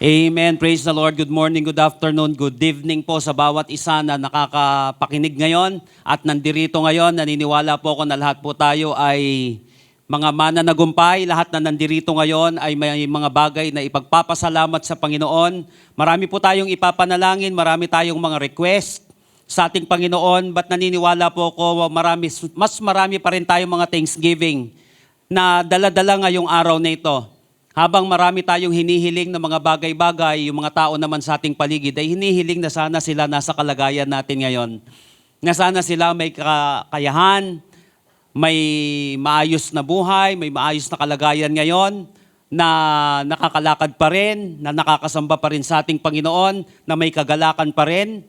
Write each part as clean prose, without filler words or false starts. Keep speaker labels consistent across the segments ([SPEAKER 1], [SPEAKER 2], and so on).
[SPEAKER 1] Amen. Praise the Lord. Good morning, good afternoon, good evening po sa bawat isa na nakakapakinig ngayon at nandirito ngayon. Naniniwala po ako na lahat po tayo ay mga mananagumpay. Lahat na nandirito ngayon ay may mga bagay na ipagpapasalamat sa Panginoon. Marami po tayong ipapanalangin, marami tayong mga request sa ating Panginoon. But naniniwala po ako, mas marami pa rin tayong mga thanksgiving na dala-dala ngayong araw na ito. Habang marami tayong hinihiling na mga bagay-bagay, yung mga tao naman sa ating paligid ay hinihiling na sana sila nasa kalagayan natin ngayon. Na sana sila may kakayahan, may maayos na buhay, may maayos na kalagayan ngayon, na nakakalakad pa rin, na nakakasamba pa rin sa ating Panginoon, na may kagalakan pa rin.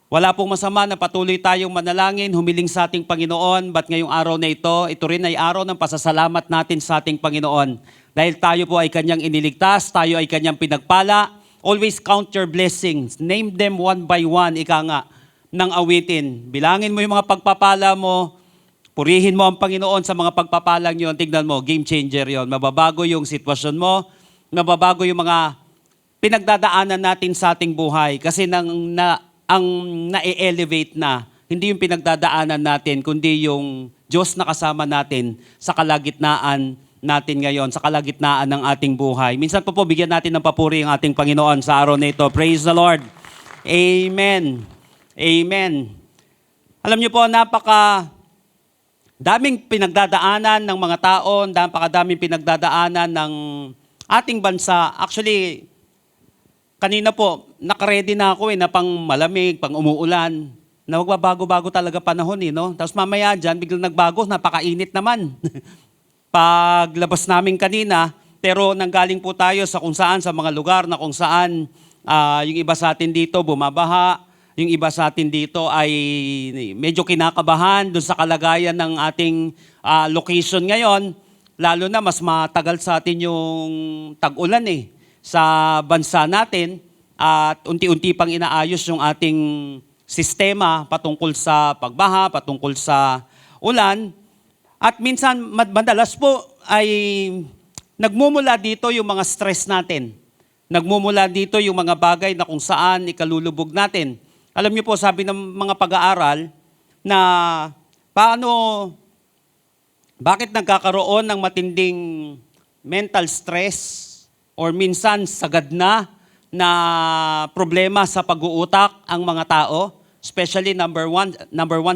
[SPEAKER 1] Wala pong masama na patuloy tayong manalangin, humiling sa ating Panginoon, but ngayong araw na ito rin ay araw ng pasasalamat natin sa ating Panginoon. Dahil tayo po ay Kanyang iniligtas, tayo ay Kanyang pinagpala. Always count your blessings. Name them one by one, ika nga, ng awitin. Bilangin mo yung mga pagpapala mo, purihin mo ang Panginoon sa mga pagpapalang yun. Tignan mo, game changer yon. Mababago yung sitwasyon mo, mababago yung mga pinagdadaanan natin sa ating buhay. Kasi ang na-elevate na, hindi yung pinagdadaanan natin, kundi yung Diyos na kasama natin sa kalagitnaan natin ngayon, sa kalagitnaan ng ating buhay. Minsan po bigyan natin ng papuri ang ating Panginoon sa araw na ito. Praise the Lord. Amen. Amen. Alam niyo po, daming pinagdadaanan ng mga tao, napakadaming pinagdadaanan ng ating bansa. Actually, kanina po, nakaredy na ako na pang malamig, pang umuulan, na magbabago-bago talaga panahon no? Tapos mamaya dyan, biglang nagbago, napakainit naman. Paglabas namin kanina, pero nanggaling po tayo sa kung saan, sa mga lugar na kung saan yung iba sa atin dito bumabaha, yung iba sa atin dito ay medyo kinakabahan doon sa kalagayan ng ating location ngayon, lalo na mas matagal sa atin yung tag-ulan sa bansa natin at unti-unti pang inaayos yung ating sistema patungkol sa pagbaha, patungkol sa ulan. At minsan, madalas po ay nagmumula dito yung mga stress natin. Nagmumula dito yung mga bagay na kung saan ikalulubog natin. Alam niyo po, sabi ng mga pag-aaral na bakit nagkakaroon ng matinding mental stress or minsan sagad na problema sa pag-uutak ang mga tao. Especially number one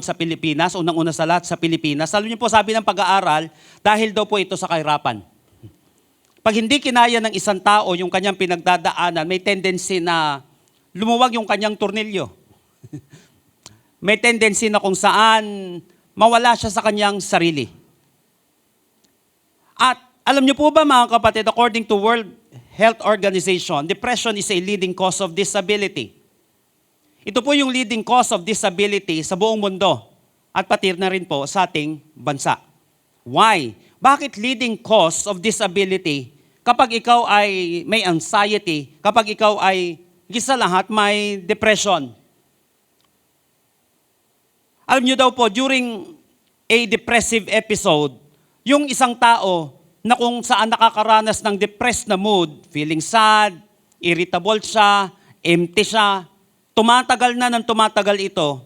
[SPEAKER 1] sa Pilipinas, unang-una sa lahat sa Pilipinas. Alam niyo po, sabi ng pag-aaral, dahil daw po ito sa kahirapan. Pag hindi kinaya ng isang tao yung kanyang pinagdadaanan, may tendency na lumuwag yung kanyang tornilyo. May tendency na kung saan mawala siya sa kanyang sarili. At alam niyo po ba mga kapatid, according to World Health Organization, depression is a leading cause of disability. Ito po yung leading cause of disability sa buong mundo at pati na rin po sa ating bansa. Why? Bakit leading cause of disability kapag ikaw ay may anxiety, kapag ikaw ay isa lahat may depression? Alam niyo daw po, during a depressive episode, yung isang tao na kung saan nakakaranas ng depressed na mood, feeling sad, irritable siya, empty siya, tumatagal na ng tumatagal ito,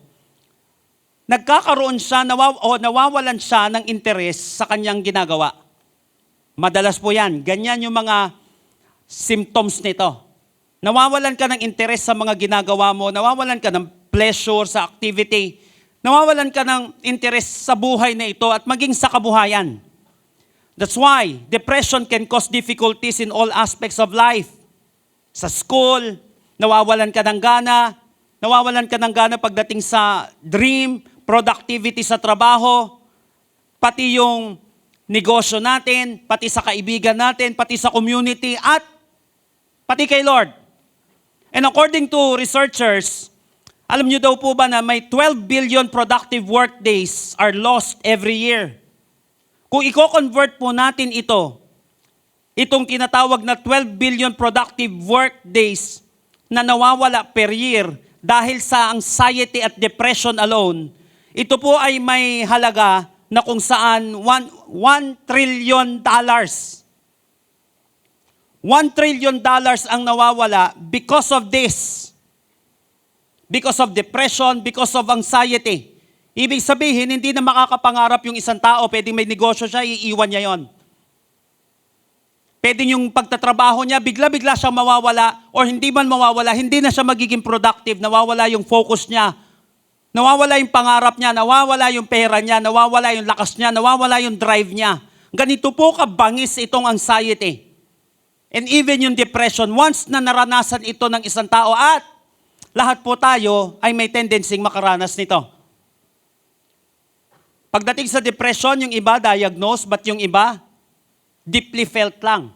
[SPEAKER 1] nagkakaroon siya, nawawalan siya ng interes sa kanyang ginagawa. Madalas po yan. Ganyan yung mga symptoms nito. Nawawalan ka ng interes sa mga ginagawa mo, nawawalan ka ng pleasure sa activity, nawawalan ka ng interes sa buhay na ito at maging sa kabuhayan. That's why depression can cause difficulties in all aspects of life. Sa school, nawawalan ka ng gana, pagdating sa dream, productivity sa trabaho, pati yung negosyo natin, pati sa kaibigan natin, pati sa community, at pati kay Lord. And according to researchers, alam niyo daw po ba na may 12 billion productive work days are lost every year? Kung i-convert po natin itong tinatawag na 12 billion productive work days na nawawala per year dahil sa anxiety at depression alone, ito po ay may halaga na kung saan $1 trillion. $1 $1 trillion ang nawawala because of this. Because of depression, because of anxiety. Ibig sabihin, hindi na makakapangarap yung isang tao, pwedeng may negosyo siya, iiwan niya yon. Pwedeng yung pagtatrabaho niya, bigla-bigla siyang mawawala, or hindi man mawawala, hindi na siya magiging productive, nawawala yung focus niya, nawawala yung pangarap niya, nawawala yung pera niya, nawawala yung lakas niya, nawawala yung drive niya. Ganito po kabangis itong anxiety. And even yung depression, once na naranasan ito ng isang tao, at lahat po tayo ay may tendency makaranas nito. Pagdating sa depression, yung iba diagnose, but yung iba deeply felt lang.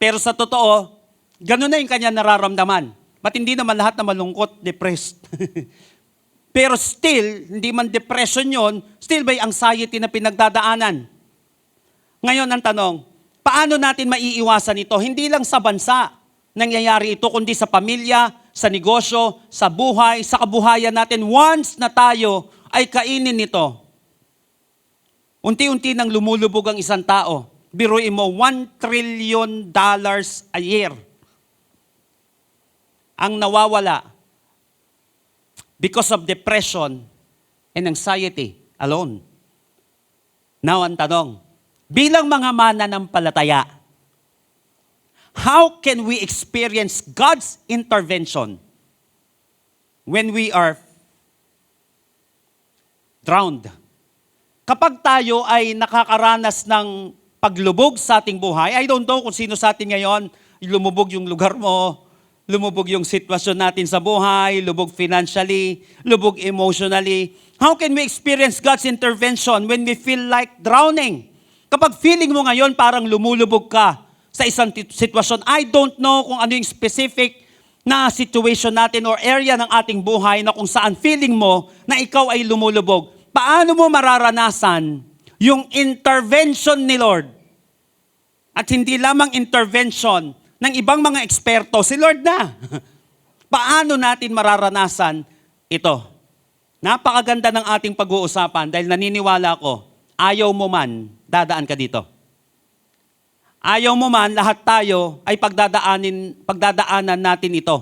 [SPEAKER 1] Pero sa totoo, ganun na yung kanya nararamdaman. But hindi naman lahat na malungkot, depressed. Pero still, hindi man depression yon, still may anxiety na pinagdadaanan. Ngayon ang tanong, paano natin maiiwasan ito? Hindi lang sa bansa nangyayari ito, kundi sa pamilya, sa negosyo, sa buhay, sa kabuhayan natin. Once na tayo ay kainin nito, unti-unti nang lumulubog ang isang tao. Biruin mo, $1 trillion a year ang nawawala because of depression and anxiety alone. Now, ang tanong, bilang mga mananampalataya, how can we experience God's intervention when we are drowned? Kapag tayo ay nakakaranas ng paglubog sa ating buhay, I don't know kung sino sa atin ngayon, lumubog yung lugar mo, lumubog yung sitwasyon natin sa buhay, lubog financially, lubog emotionally. How can we experience God's intervention when we feel like drowning? Kapag feeling mo ngayon parang lumulubog ka sa isang sitwasyon, I don't know kung ano yung specific na situation natin or area ng ating buhay na kung saan feeling mo na ikaw ay lumulubog. Paano mo mararanasan yung intervention ni Lord? At hindi lamang intervention ng ibang mga eksperto, si Lord na. Paano natin mararanasan ito? Napakaganda ng ating pag-uusapan dahil naniniwala ko, ayaw mo man, dadaan ka dito. Ayaw mo man, lahat tayo ay pagdadaanan natin ito.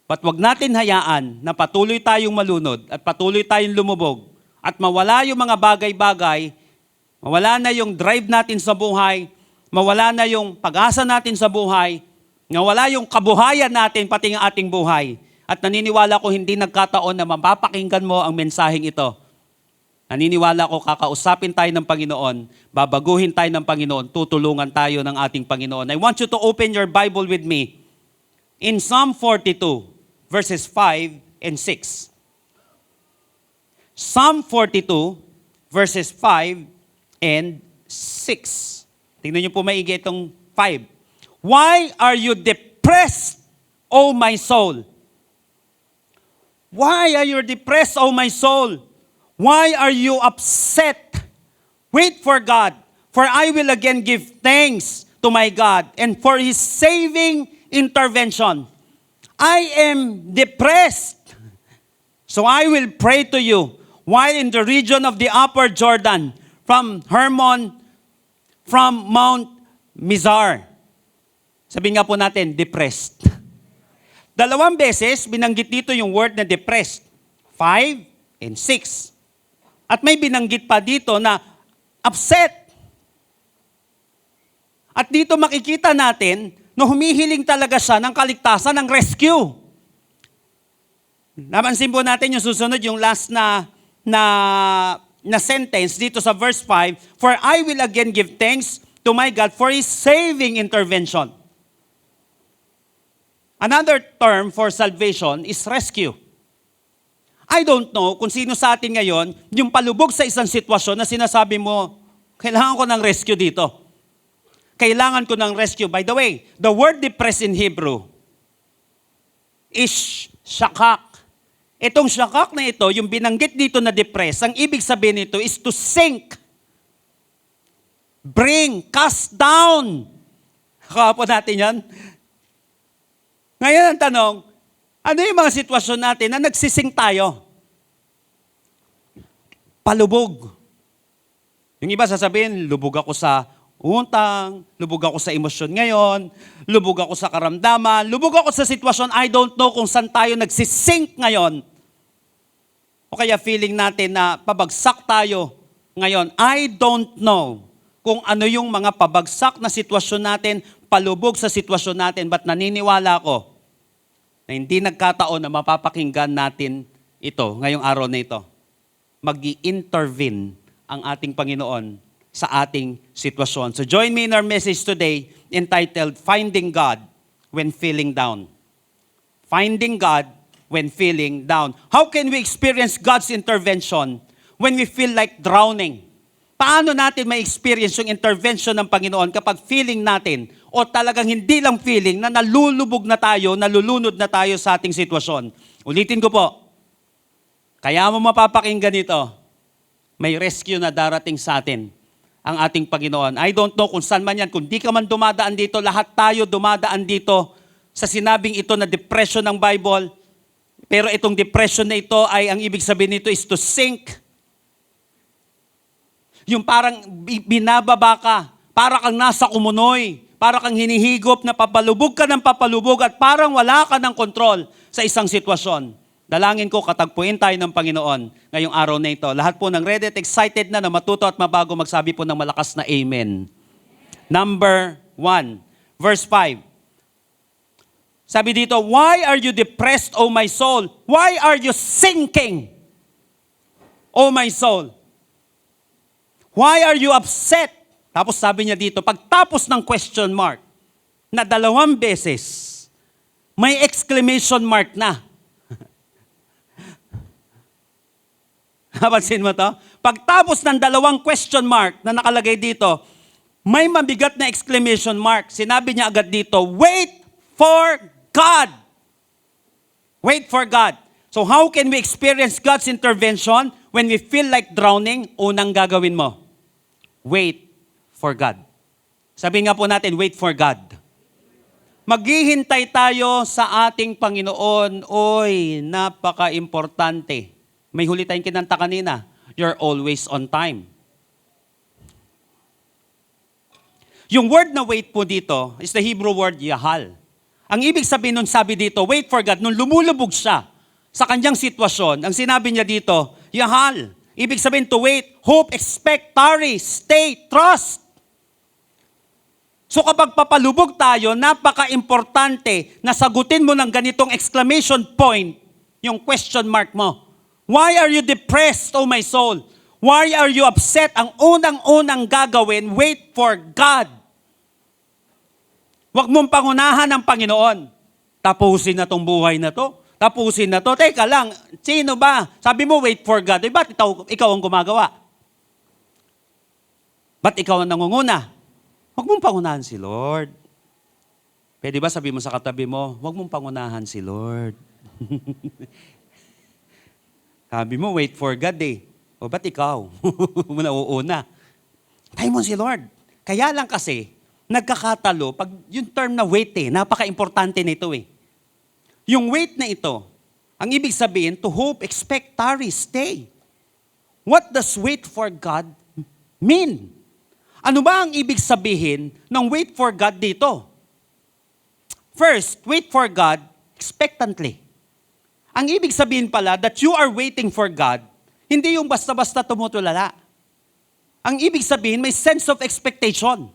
[SPEAKER 1] But wag natin hayaan na patuloy tayong malunod at patuloy tayong lumubog at mawala yung mga bagay-bagay, mawala na yung drive natin sa buhay, mawala na yung pag-asa natin sa buhay, mawala yung kabuhayan natin, pati ang ating buhay. At naniniwala ko hindi nagkataon na mapapakinggan mo ang mensaheng ito. Naniniwala ko kakausapin tayo ng Panginoon, babaguhin tayo ng Panginoon, tutulungan tayo ng ating Panginoon. I want you to open your Bible with me in Psalm 42, verses 5 and 6. Psalm 42, verses 5 and 6. Tingnan niyo po maigi itong 5. Why are you depressed, O my soul? Why are you depressed, O my soul? Why are you upset? Wait for God, for I will again give thanks to my God and for His saving intervention. I am depressed, so I will pray to you while in the region of the upper Jordan, from Hermon, from Mount Mizar. Sabihin nga po natin, depressed. 2 beses, binanggit dito yung word na depressed. 5 and 6. At may binanggit pa dito na upset. At dito makikita natin na humihiling talaga siya ng kaligtasan, ng rescue. Napansin po natin yung susunod, yung last na sentence dito sa verse 5, for I will again give thanks to my God for His saving intervention. Another term for salvation is rescue. I don't know kung sino sa atin ngayon, yung palubog sa isang sitwasyon na sinasabi mo, kailangan ko ng rescue dito. Kailangan ko ng rescue. By the way, the word depressed in Hebrew is shakak. Itong shakak na ito, yung binanggit dito na depressed, ang ibig sabihin nito is to sink. Bring, cast down. Kaya po natin yan. Ngayon ang tanong, ano yung mga sitwasyon natin na nagsising tayo? Palubog. Yung iba sasabihin, lubog ako sa utang, lubog ako sa emosyon ngayon, lubog ako sa karamdaman, lubog ako sa sitwasyon, I don't know kung saan tayo nagsisink ngayon. O kaya feeling natin na pabagsak tayo ngayon. I don't know kung ano yung mga pabagsak na sitwasyon natin, palubog sa sitwasyon natin, but naniniwala ko na hindi nagkataon na mapapakinggan natin ito ngayong araw na ito. Mag-i-intervene ang ating Panginoon sa ating sitwasyon. So join me in our message today entitled, Finding God When Feeling Down. Finding God when feeling down. How can we experience God's intervention when we feel like drowning? Paano natin ma-experience yung intervention ng Panginoon kapag feeling natin o talagang hindi lang feeling na nalulubog na tayo, nalulunod na tayo sa ating sitwasyon? Ulitin ko po. Kaya mo mapapakinggan ito, may rescue na darating sa atin ang ating Panginoon. I don't know kung saan man yan. Kung di ka man dumadaan dito, lahat tayo dumadaan dito sa sinabing ito na depression ng Bible. Pero itong depression na ito ay, ang ibig sabihin nito is to sink. Yung parang binababa ka, para kang nasa kumunoy, para kang hinihigop na papalubog ka ng papalubog at parang wala ka ng kontrol sa isang sitwasyon. Dalangin ko, katagpuin tayo ng Panginoon ngayong araw na ito. Lahat po ng ready at excited na matuto at mabago, magsabi po ng malakas na Amen. Number 1, verse 5. Sabi dito, why are you depressed, O my soul? Why are you sinking, O my soul? Why are you upset? Tapos sabi niya dito, pagtapos ng question mark, na 2 beses, may exclamation mark na. Napansin mo to? Pagtapos ng 2 question mark na nakalagay dito, may mabigat na exclamation mark. Sinabi niya agad dito, wait for God. Wait for God. So how can we experience God's intervention when we feel like drowning? Unang gagawin mo, wait for God. Sabihin nga po natin, wait for God. Maghihintay tayo sa ating Panginoon. Oy, napaka-importante. May huli tayong kinanta kanina, you're always on time. Yung word na wait po dito is the Hebrew word yahal. Ang ibig sabihin nun, sabi dito, wait for God, nung lumulubog siya sa kanyang sitwasyon, ang sinabi niya dito, yahal. Ibig sabihin to wait, hope, expect, tarry, stay, trust. So kapag papalubog tayo, napaka-importante na sagutin mo ng ganitong exclamation point, yung question mark mo. Why are you depressed, O my soul? Why are you upset? Ang unang-unang gagawin, wait for God. Huwag mong pangunahan ng Panginoon. Tapusin na tong buhay na to. Tapusin na to. Teka lang, sino ba? Sabi mo, wait for God. Eh, ba't ikaw ang gumagawa? Ba't ikaw ang nangunguna? Huwag mong pangunahan si Lord. Pwede ba sabi mo sa katabi mo, huwag mong pangunahan si Lord. Sabi mo, wait for God eh. O ba't ikaw? Nauuna. Tayo mo si Lord. Kaya lang kasi, nagkakatalo, pag yung term na wait eh, napaka-importante nito eh. Yung wait na ito, ang ibig sabihin, to hope, expect, tarry, stay. What does wait for God mean? Ano ba ang ibig sabihin ng wait for God dito? First, wait for God expectantly. Ang ibig sabihin pala that you are waiting for God, hindi yung basta-basta tumutulala. Ang ibig sabihin, may sense of expectation.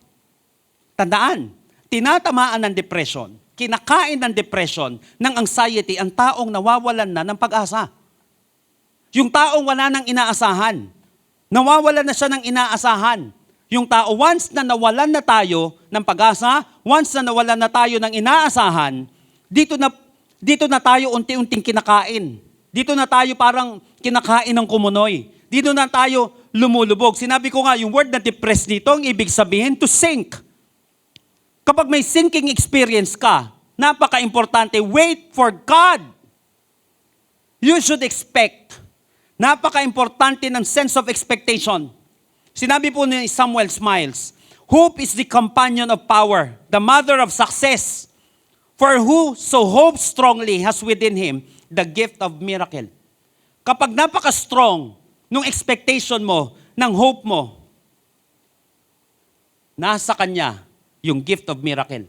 [SPEAKER 1] Tandaan, tinatamaan ng depression, kinakain ng depression, ng anxiety, ang taong nawawalan na ng pag-asa. Yung taong wala nang inaasahan, nawawalan na siya ng inaasahan. Yung tao, once na nawalan na tayo ng pag-asa, once na nawalan na tayo ng inaasahan, dito na tayo unti-unting kinakain. Dito na tayo parang kinakain ng kumunoy. Dito na tayo lumulubog. Sinabi ko nga, yung word na depressed dito, ang ibig sabihin, to sink. Kapag may sinking experience ka, napaka-importante, wait for God. You should expect. Napaka-importante ng sense of expectation. Sinabi po ni Samuel Smiles, hope is the companion of power, the mother of success. For who so hopes strongly has within him the gift of miracle. Kapag napaka-strong nung expectation mo, ng hope mo, nasa Kanya yung gift of miracle.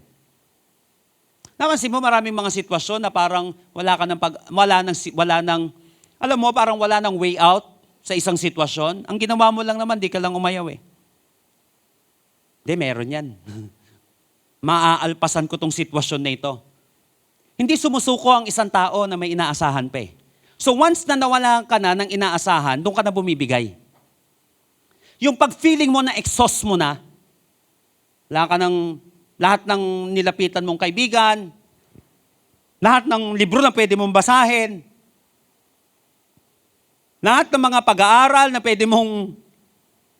[SPEAKER 1] Napansin mo, maraming mga sitwasyon na parang alam mo, parang wala nang way out sa isang sitwasyon. Ang ginawa mo lang naman, di ka lang umayaw eh. Hindi, meron yan. Maaalpasan ko tong sitwasyon na ito. Hindi sumusuko ang isang tao na may inaasahan pa eh. So once na nawala ka na ng inaasahan, doon ka na bumibigay. Yung pag-feeling mo na exhaust mo na, lahat ng nilapitan mong kaibigan, lahat ng libro na pwede mong basahin, lahat ng mga pag-aaral na pwede mong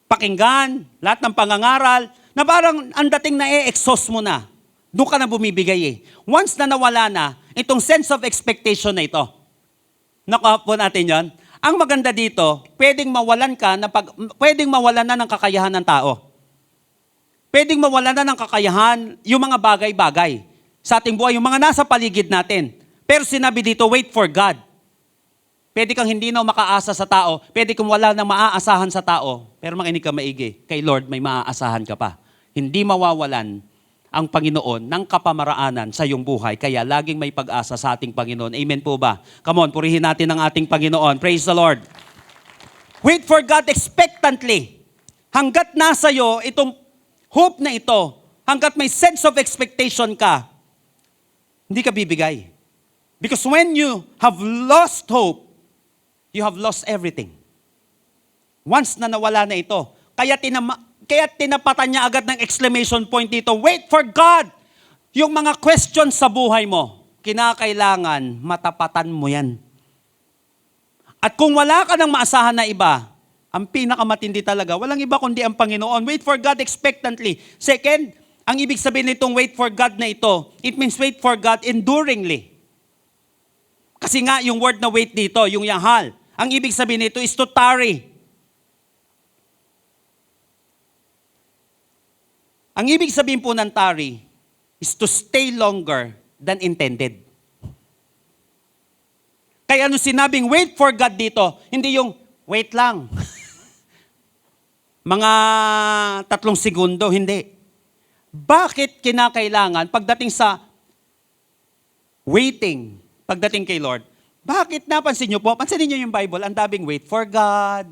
[SPEAKER 1] pakinggan, lahat ng pangangaral, na parang ang dating na exhaust mo na. Doon ka na bumibigay eh. Once na nawala na, itong sense of expectation na ito. Nakuha po natin yon. Ang maganda dito, pwedeng mawalan na ng kakayahan ng tao. Pwedeng mawalan na ng kakayahan yung mga bagay-bagay sa ating buhay, yung mga nasa paligid natin. Pero sinabi dito, wait for God. Pwede kang hindi na makaasa sa tao, pwede kang wala na maaasahan sa tao, pero makinig ka maigi, kay Lord may maaasahan ka pa. Hindi mawawalan ang Panginoon ng kapamaraanan sa iyong buhay, kaya laging may pag-asa sa ating Panginoon. Amen po ba? Come on, purihin natin ang ating Panginoon. Praise the Lord. Wait for God expectantly. Hanggat nasa iyo itong hope na ito, hanggat may sense of expectation ka, hindi ka bibigay. Because when you have lost hope, you have lost everything. Once na nawala na ito, kaya tinapatan niya agad ng exclamation point dito, wait for God! Yung mga questions sa buhay mo, kinakailangan matapatan mo yan. At kung wala ka ng maasahan na iba, ang pinakamatindi talaga, walang iba kundi ang Panginoon. Wait for God expectantly. Second, ang ibig sabihin nitong wait for God na ito, it means wait for God enduringly. Kasi nga, yung word na wait dito, yung yahal, ang ibig sabihin nito is to tarry. Ang ibig sabihin po ng tarry is to stay longer than intended. Kaya ano sinabing wait for God dito, hindi yung wait lang. Mga 3 segundo, hindi. Bakit kinakailangan pagdating sa waiting, pagdating kay Lord, bakit napansin niyo po, pansinin niyo yung Bible, ang daming wait for God.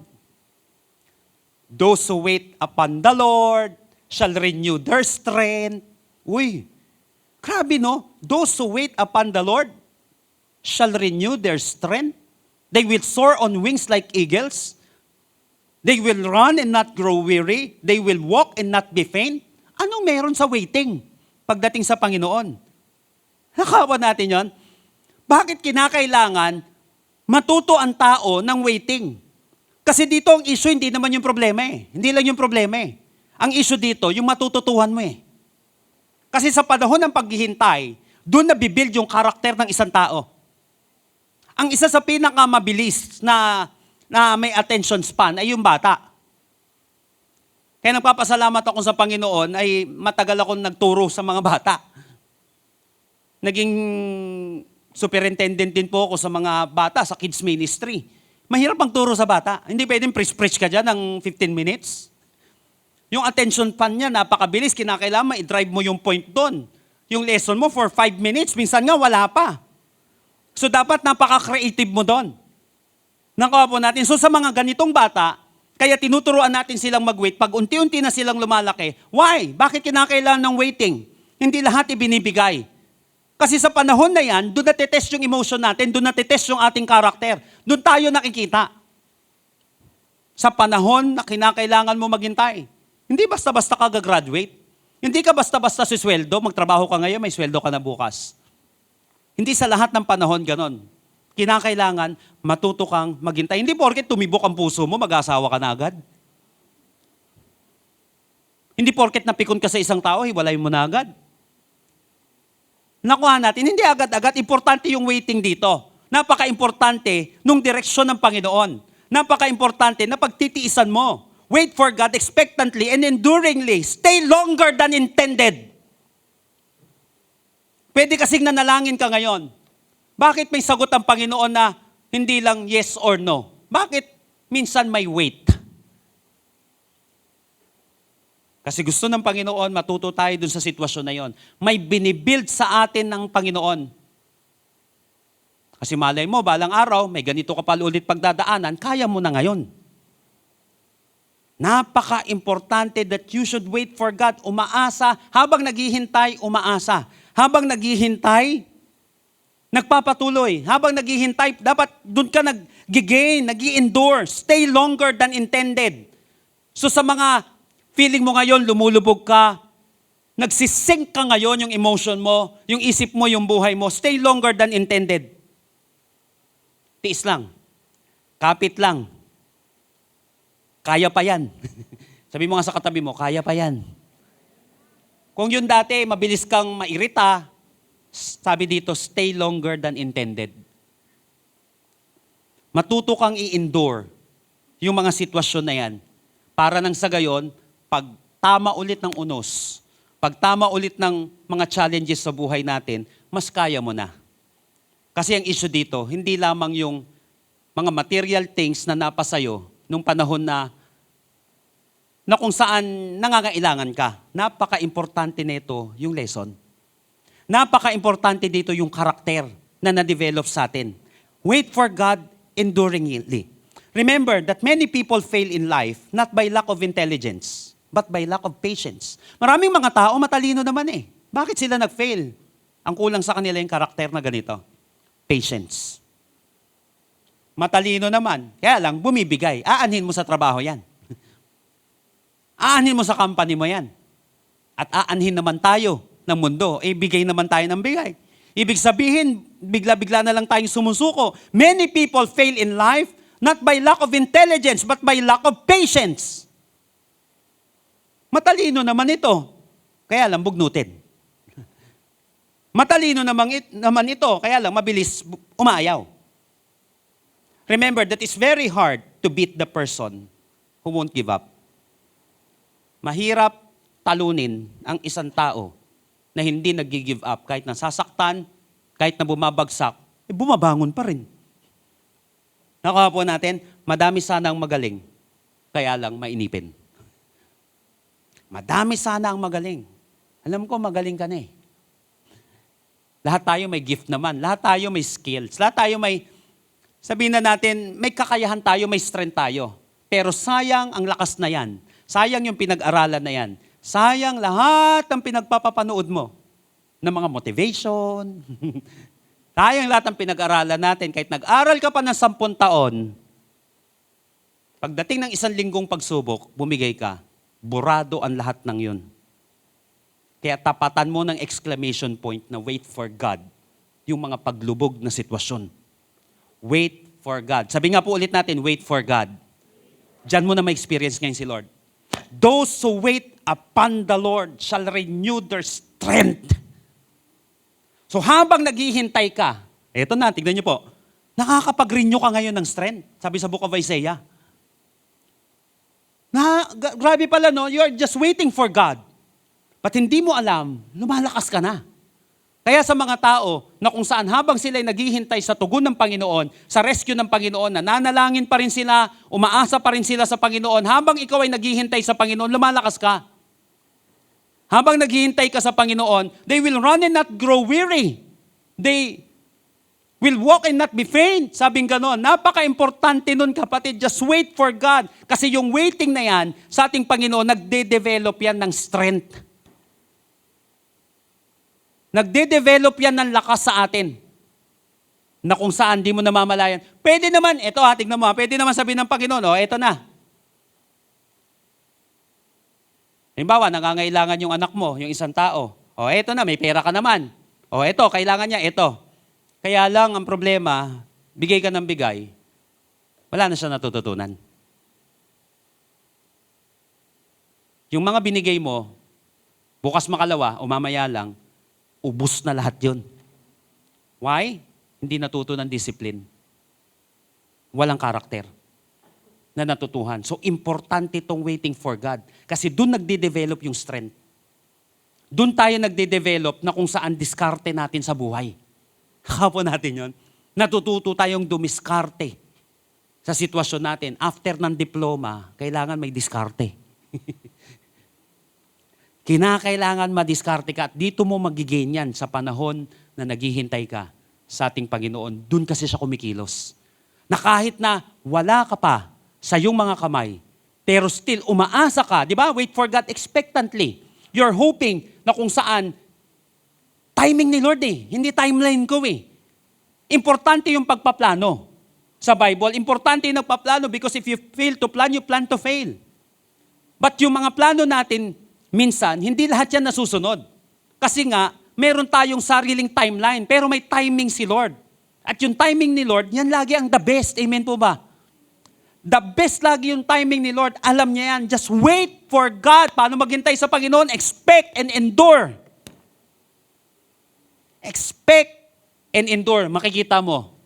[SPEAKER 1] Those who wait upon the Lord shall renew their strength. Uy, grabe no? Those who wait upon the Lord shall renew their strength. They will soar on wings like eagles. They will run and not grow weary. They will walk and not be faint. Anong meron sa waiting pagdating sa Panginoon? Nakawa natin yon. Bakit kinakailangan matuto ang tao ng waiting? Kasi dito ang issue, hindi naman yung problema eh. Hindi lang yung problema eh. Ang issue dito, yung matututuhan mo eh. Kasi sa panahon ng paghihintay, doon nabibuild yung karakter ng isang tao. Ang isa sa pinakamabilis na may attention span ay yung bata. Kaya nagpapasalamat ako sa Panginoon ay matagal akong nagturo sa mga bata. Naging superintendent din po ako sa mga bata sa kids ministry. Mahirap ang turo sa bata. Hindi pwedeng preach ka dyan ng 15 minutes. Yung attention span niya, napakabilis. Kinakailangan i-drive mo yung point doon. Yung lesson mo for 5 minutes, minsan nga wala pa. So dapat napaka-creative mo doon. Nakuha po natin. So sa mga ganitong bata, kaya tinuturuan natin silang mag-wait. Pag unti-unti na silang lumalaki, why? Bakit kinakailangan ng waiting? Hindi lahat ibinibigay. Kasi sa panahon na yan, doon natetest yung emotion natin, doon natetest yung ating karakter. Doon tayo nakikita. Sa panahon na kinakailangan mo maghintay. Hindi basta-basta ka gagraduate. Hindi ka basta-basta si sweldo, magtrabaho ka ngayon, may sweldo ka na bukas. Hindi sa lahat ng panahon ganon. Kinakailangan matuto kang maghintay. Hindi porket tumibok ang puso mo, mag-asawa ka na agad. Hindi porket napikon ka sa isang tao, hiwalay mo na agad. Nakuha natin, hindi agad-agad. Importante yung waiting dito. Napaka-importante nung direksyon ng Panginoon. Napaka-importante na pagtitiisan mo. Wait for God expectantly and enduringly. Stay longer than intended. Pwede kasing nanalangin ka ngayon. Bakit may sagot ang Panginoon na hindi lang yes or no? Bakit minsan may wait? Kasi gusto ng Panginoon, matuto tayo dun sa sitwasyon na yon. May binibuild sa atin ng Panginoon. Kasi malay mo, balang araw, may ganito ka pa ulit pagdadaanan, kaya mo na ngayon. Napaka-importante that you should wait for God. Umaasa, habang naghihintay, umaasa. Habang naghihintay, nagpapatuloy. Habang naghihintay, dapat doon ka nag-gain, nag-i-endure. Stay longer than intended. So sa mga feeling mo ngayon, lumulubog ka, nagsisink ka ngayon yung emotion mo, yung isip mo, yung buhay mo, stay longer than intended. Tiis lang. Kapit lang. Kaya pa yan. Sabi mo nga sa katabi mo, kaya pa yan. Kung yun dati, mabilis kang mairita, sabi dito, stay longer than intended. Matuto kang i-endure yung mga sitwasyon na yan. Para nang sa gayon, pag tama ulit ng unos, pag tama ulit ng mga challenges sa buhay natin, mas kaya mo na. Kasi ang issue dito, hindi lamang yung mga material things na napasayo nung panahon na kung saan nangangailangan ka. Napaka-importante nito yung lesson. Napaka-importante dito yung karakter na na-develop sa atin. Wait for God enduringly. Remember that many people fail in life not by lack of intelligence, but by lack of patience. Maraming mga tao matalino naman eh. Bakit sila nag-fail? Ang kulang sa kanila yung karakter na ganito. Patience. Matalino naman. Kaya lang, bumibigay. Aanhin mo sa trabaho yan. Aanhin mo sa company mo yan. At aanhin naman tayo ng mundo. Bigay naman tayo ng bigay. Ibig sabihin, bigla-bigla na lang tayong sumusuko. Many people fail in life not by lack of intelligence, but by lack of patience. Matalino naman ito. Kaya lang, bugnutin. Matalino naman ito. Kaya lang, mabilis umaayaw. Remember that it's very hard to beat the person who won't give up. Mahirap talunin ang isang tao na hindi nag-give up. Kahit nasasaktan, kahit na bumabagsak, bumabangon pa rin. Nakuha po natin, madami sana ang magaling, kaya lang mainipin. Madami sana ang magaling. Alam ko, magaling ka na eh. Lahat tayo may gift naman. Lahat tayo may skills. Lahat tayo may, sabihin na natin, may kakayahan tayo, may strength tayo. Pero sayang ang lakas na yan. Sayang yung pinag-aralan na yan. Sayang lahat ng pinagpapapanood mo ng mga motivation. Sayang lahat ng pinag-aralan natin. Kahit nag-aral ka pa ng 10 taon, pagdating ng 1 linggong pagsubok, bumigay ka, burado ang lahat ng yun. Kaya tapatan mo ng exclamation point na wait for God, yung mga paglubog na sitwasyon. Wait for God. Sabi nga po ulit natin, wait for God. Diyan mo na may experience ngayon si Lord. Those who wait upon the Lord shall renew their strength. So habang naghihintay ka, eto na, tignan niyo po, nakakapag-renew ka ngayon ng strength. Sabi sa Book of Isaiah. Grabe pala no, you are just waiting for God. But hindi mo alam, lumalakas ka na. Kaya sa mga tao na kung saan habang sila ay naghihintay sa tugon ng Panginoon, sa rescue ng Panginoon, nananalangin pa rin sila, umaasa pa rin sila sa Panginoon, habang ikaw ay naghihintay sa Panginoon, lumalakas ka. Habang naghihintay ka sa Panginoon, they will run and not grow weary. They will walk and not be faint. Sabing gano'n, napaka-importante nun kapatid, just wait for God. Kasi yung waiting na yan, sa ating Panginoon, nagde-develop yan ng strength. Nagde-develop yan ng lakas sa atin. Na kung saan di mo namamalayan. Pwede naman, eto tignan mo, pwede naman sabihin ng Panginoon, eto na. Halimbawa, nangangailangan yung anak mo, yung isang tao. Eto na, may pera ka naman. Eto, kailangan niya, eto. Kaya lang, ang problema, bigay ka ng bigay, wala na siya natututunan. Yung mga binigay mo, bukas makalawa o mamaya lang, ubus na lahat yun. Why? Hindi natuto ng discipline. Walang karakter na natutuhan. So, importante itong waiting for God. Kasi doon nagde-develop yung strength. Doon tayo nagde-develop na kung saan diskarte natin sa buhay. Kapo natin yon. Natututo tayong dumiskarte sa sitwasyon natin. After ng diploma, kailangan may diskarte. Kinakailangan madiskarte ka at dito mo magigain yan sa panahon na naghihintay ka sa ating Panginoon. Doon kasi siya kumikilos. Na kahit na wala ka pa sa iyong mga kamay, pero still umaasa ka, di ba? Wait for God expectantly. You're hoping na kung saan timing ni Lord hindi timeline ko Importante yung pagpaplano sa Bible. Importante yung nagpaplano because if you fail to plan, you plan to fail. But yung mga plano natin, minsan, hindi lahat yan nasusunod. Kasi nga, meron tayong sariling timeline, pero may timing si Lord. At yung timing ni Lord, yan lagi ang the best. Amen po ba? The best lagi yung timing ni Lord. Alam niya yan. Just wait for God. Paano maghintay sa Panginoon? Expect and endure. Expect and endure. Makikita mo,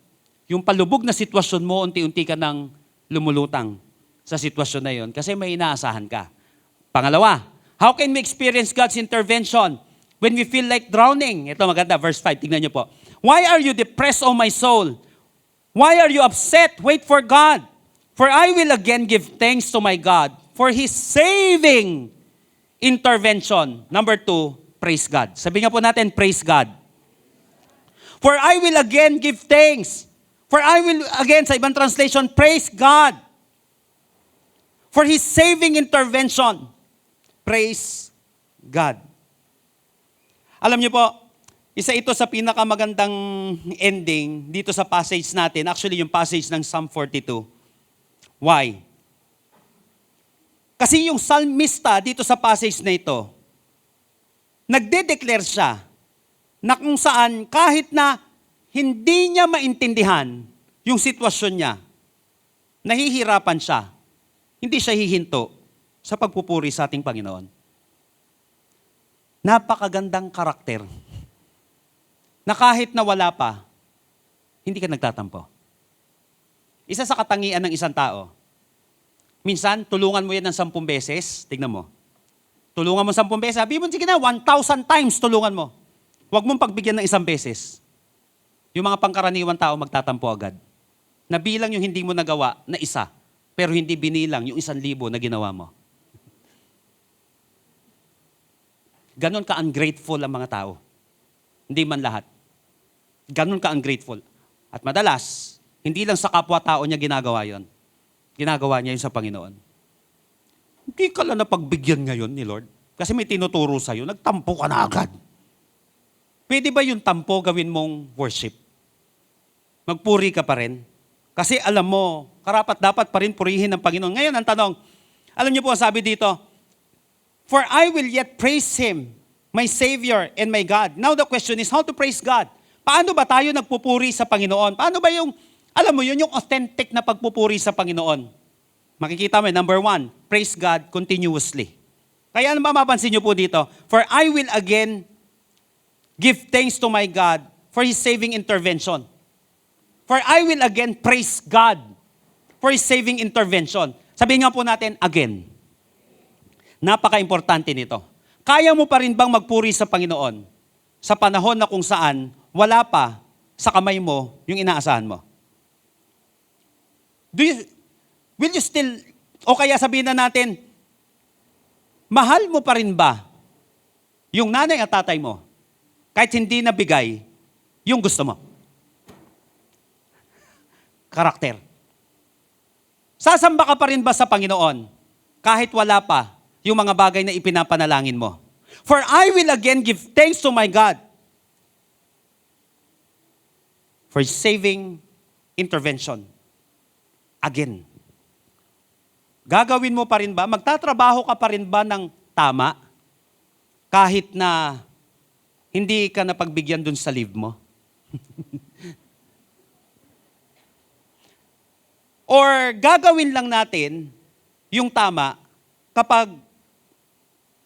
[SPEAKER 1] yung palubog na sitwasyon mo, unti-unti ka nang lumulutang sa sitwasyon na yon kasi may inaasahan ka. Pangalawa, how can we experience God's intervention when we feel like drowning? Ito maganda, verse 5. Tignan niyo po. Why are you depressed, O my soul? Why are you upset? Wait for God. For I will again give thanks to my God for His saving intervention. Number 2, praise God. Sabi nga po natin, praise God. For I will again give thanks. For I will again, sa ibang translation, praise God. For His saving intervention. Praise God. Alam niyo po, isa ito sa pinakamagandang ending dito sa passage natin. Actually, yung passage ng Psalm 42. Why? Kasi yung psalmista dito sa passage na ito, nagde-declare siya na kung saan kahit na hindi niya maintindihan yung sitwasyon niya, nahihirapan siya, hindi siya hihinto sa pagpupuri sa ating Panginoon. Napakagandang karakter na kahit na wala pa, hindi ka nagtatampo. Isa sa katangian ng isang tao, minsan, tulungan mo yan ng 10 beses, tignan mo. Tulungan mo 10 beses, sabi mo, sige na, 1,000 times tulungan mo. Huwag mong pagbigyan ng 1 beses. Yung mga pangkaraniwan tao magtatampo agad. Nabilang yung hindi mo nagawa na isa, pero hindi binilang yung 1,000 na ginawa mo. Ganon ka-ungrateful ang mga tao. Hindi man lahat. Ganon ka-ungrateful. At madalas, hindi lang sa kapwa-tao niya ginagawa yon. Ginagawa niya yun sa Panginoon. Hindi ka lang napagbigyan ngayon ni Lord. Kasi may tinuturo sa'yo, nagtampo ka na agad. Pwede ba yung tampo gawin mong worship? Magpuri ka pa rin? Kasi alam mo, karapat dapat pa rin purihin ng Panginoon. Ngayon, ang tanong, alam niyo po, sabi dito, for I will yet praise Him, my Savior and my God. Now the question is, how to praise God? Paano ba tayo nagpupuri sa Panginoon? Paano ba yung, alam mo yun, yung authentic na pagpupuri sa Panginoon? Makikita mo, number 1, praise God continuously. Kaya ano ba mapansin niyo po dito? For I will again give thanks to my God for His saving intervention. For I will again praise God for His saving intervention. Sabihin nga po natin, again. Napaka-importante nito. Kaya mo pa rin bang magpuri sa Panginoon sa panahon na kung saan wala pa sa kamay mo yung inaasahan mo? Will you still, o kaya sabihin na natin, mahal mo pa rin ba yung nanay at tatay mo kahit hindi nabigay yung gusto mo? Karakter. Sasamba ka pa rin ba sa Panginoon kahit wala pa yung mga bagay na ipinapanalangin mo? For I will again give thanks to my God for saving intervention. Again. Gagawin mo pa rin ba? Magtatrabaho ka pa rin ba ng tama kahit na hindi ka napagbigyan dun sa leave mo? Or gagawin lang natin yung tama kapag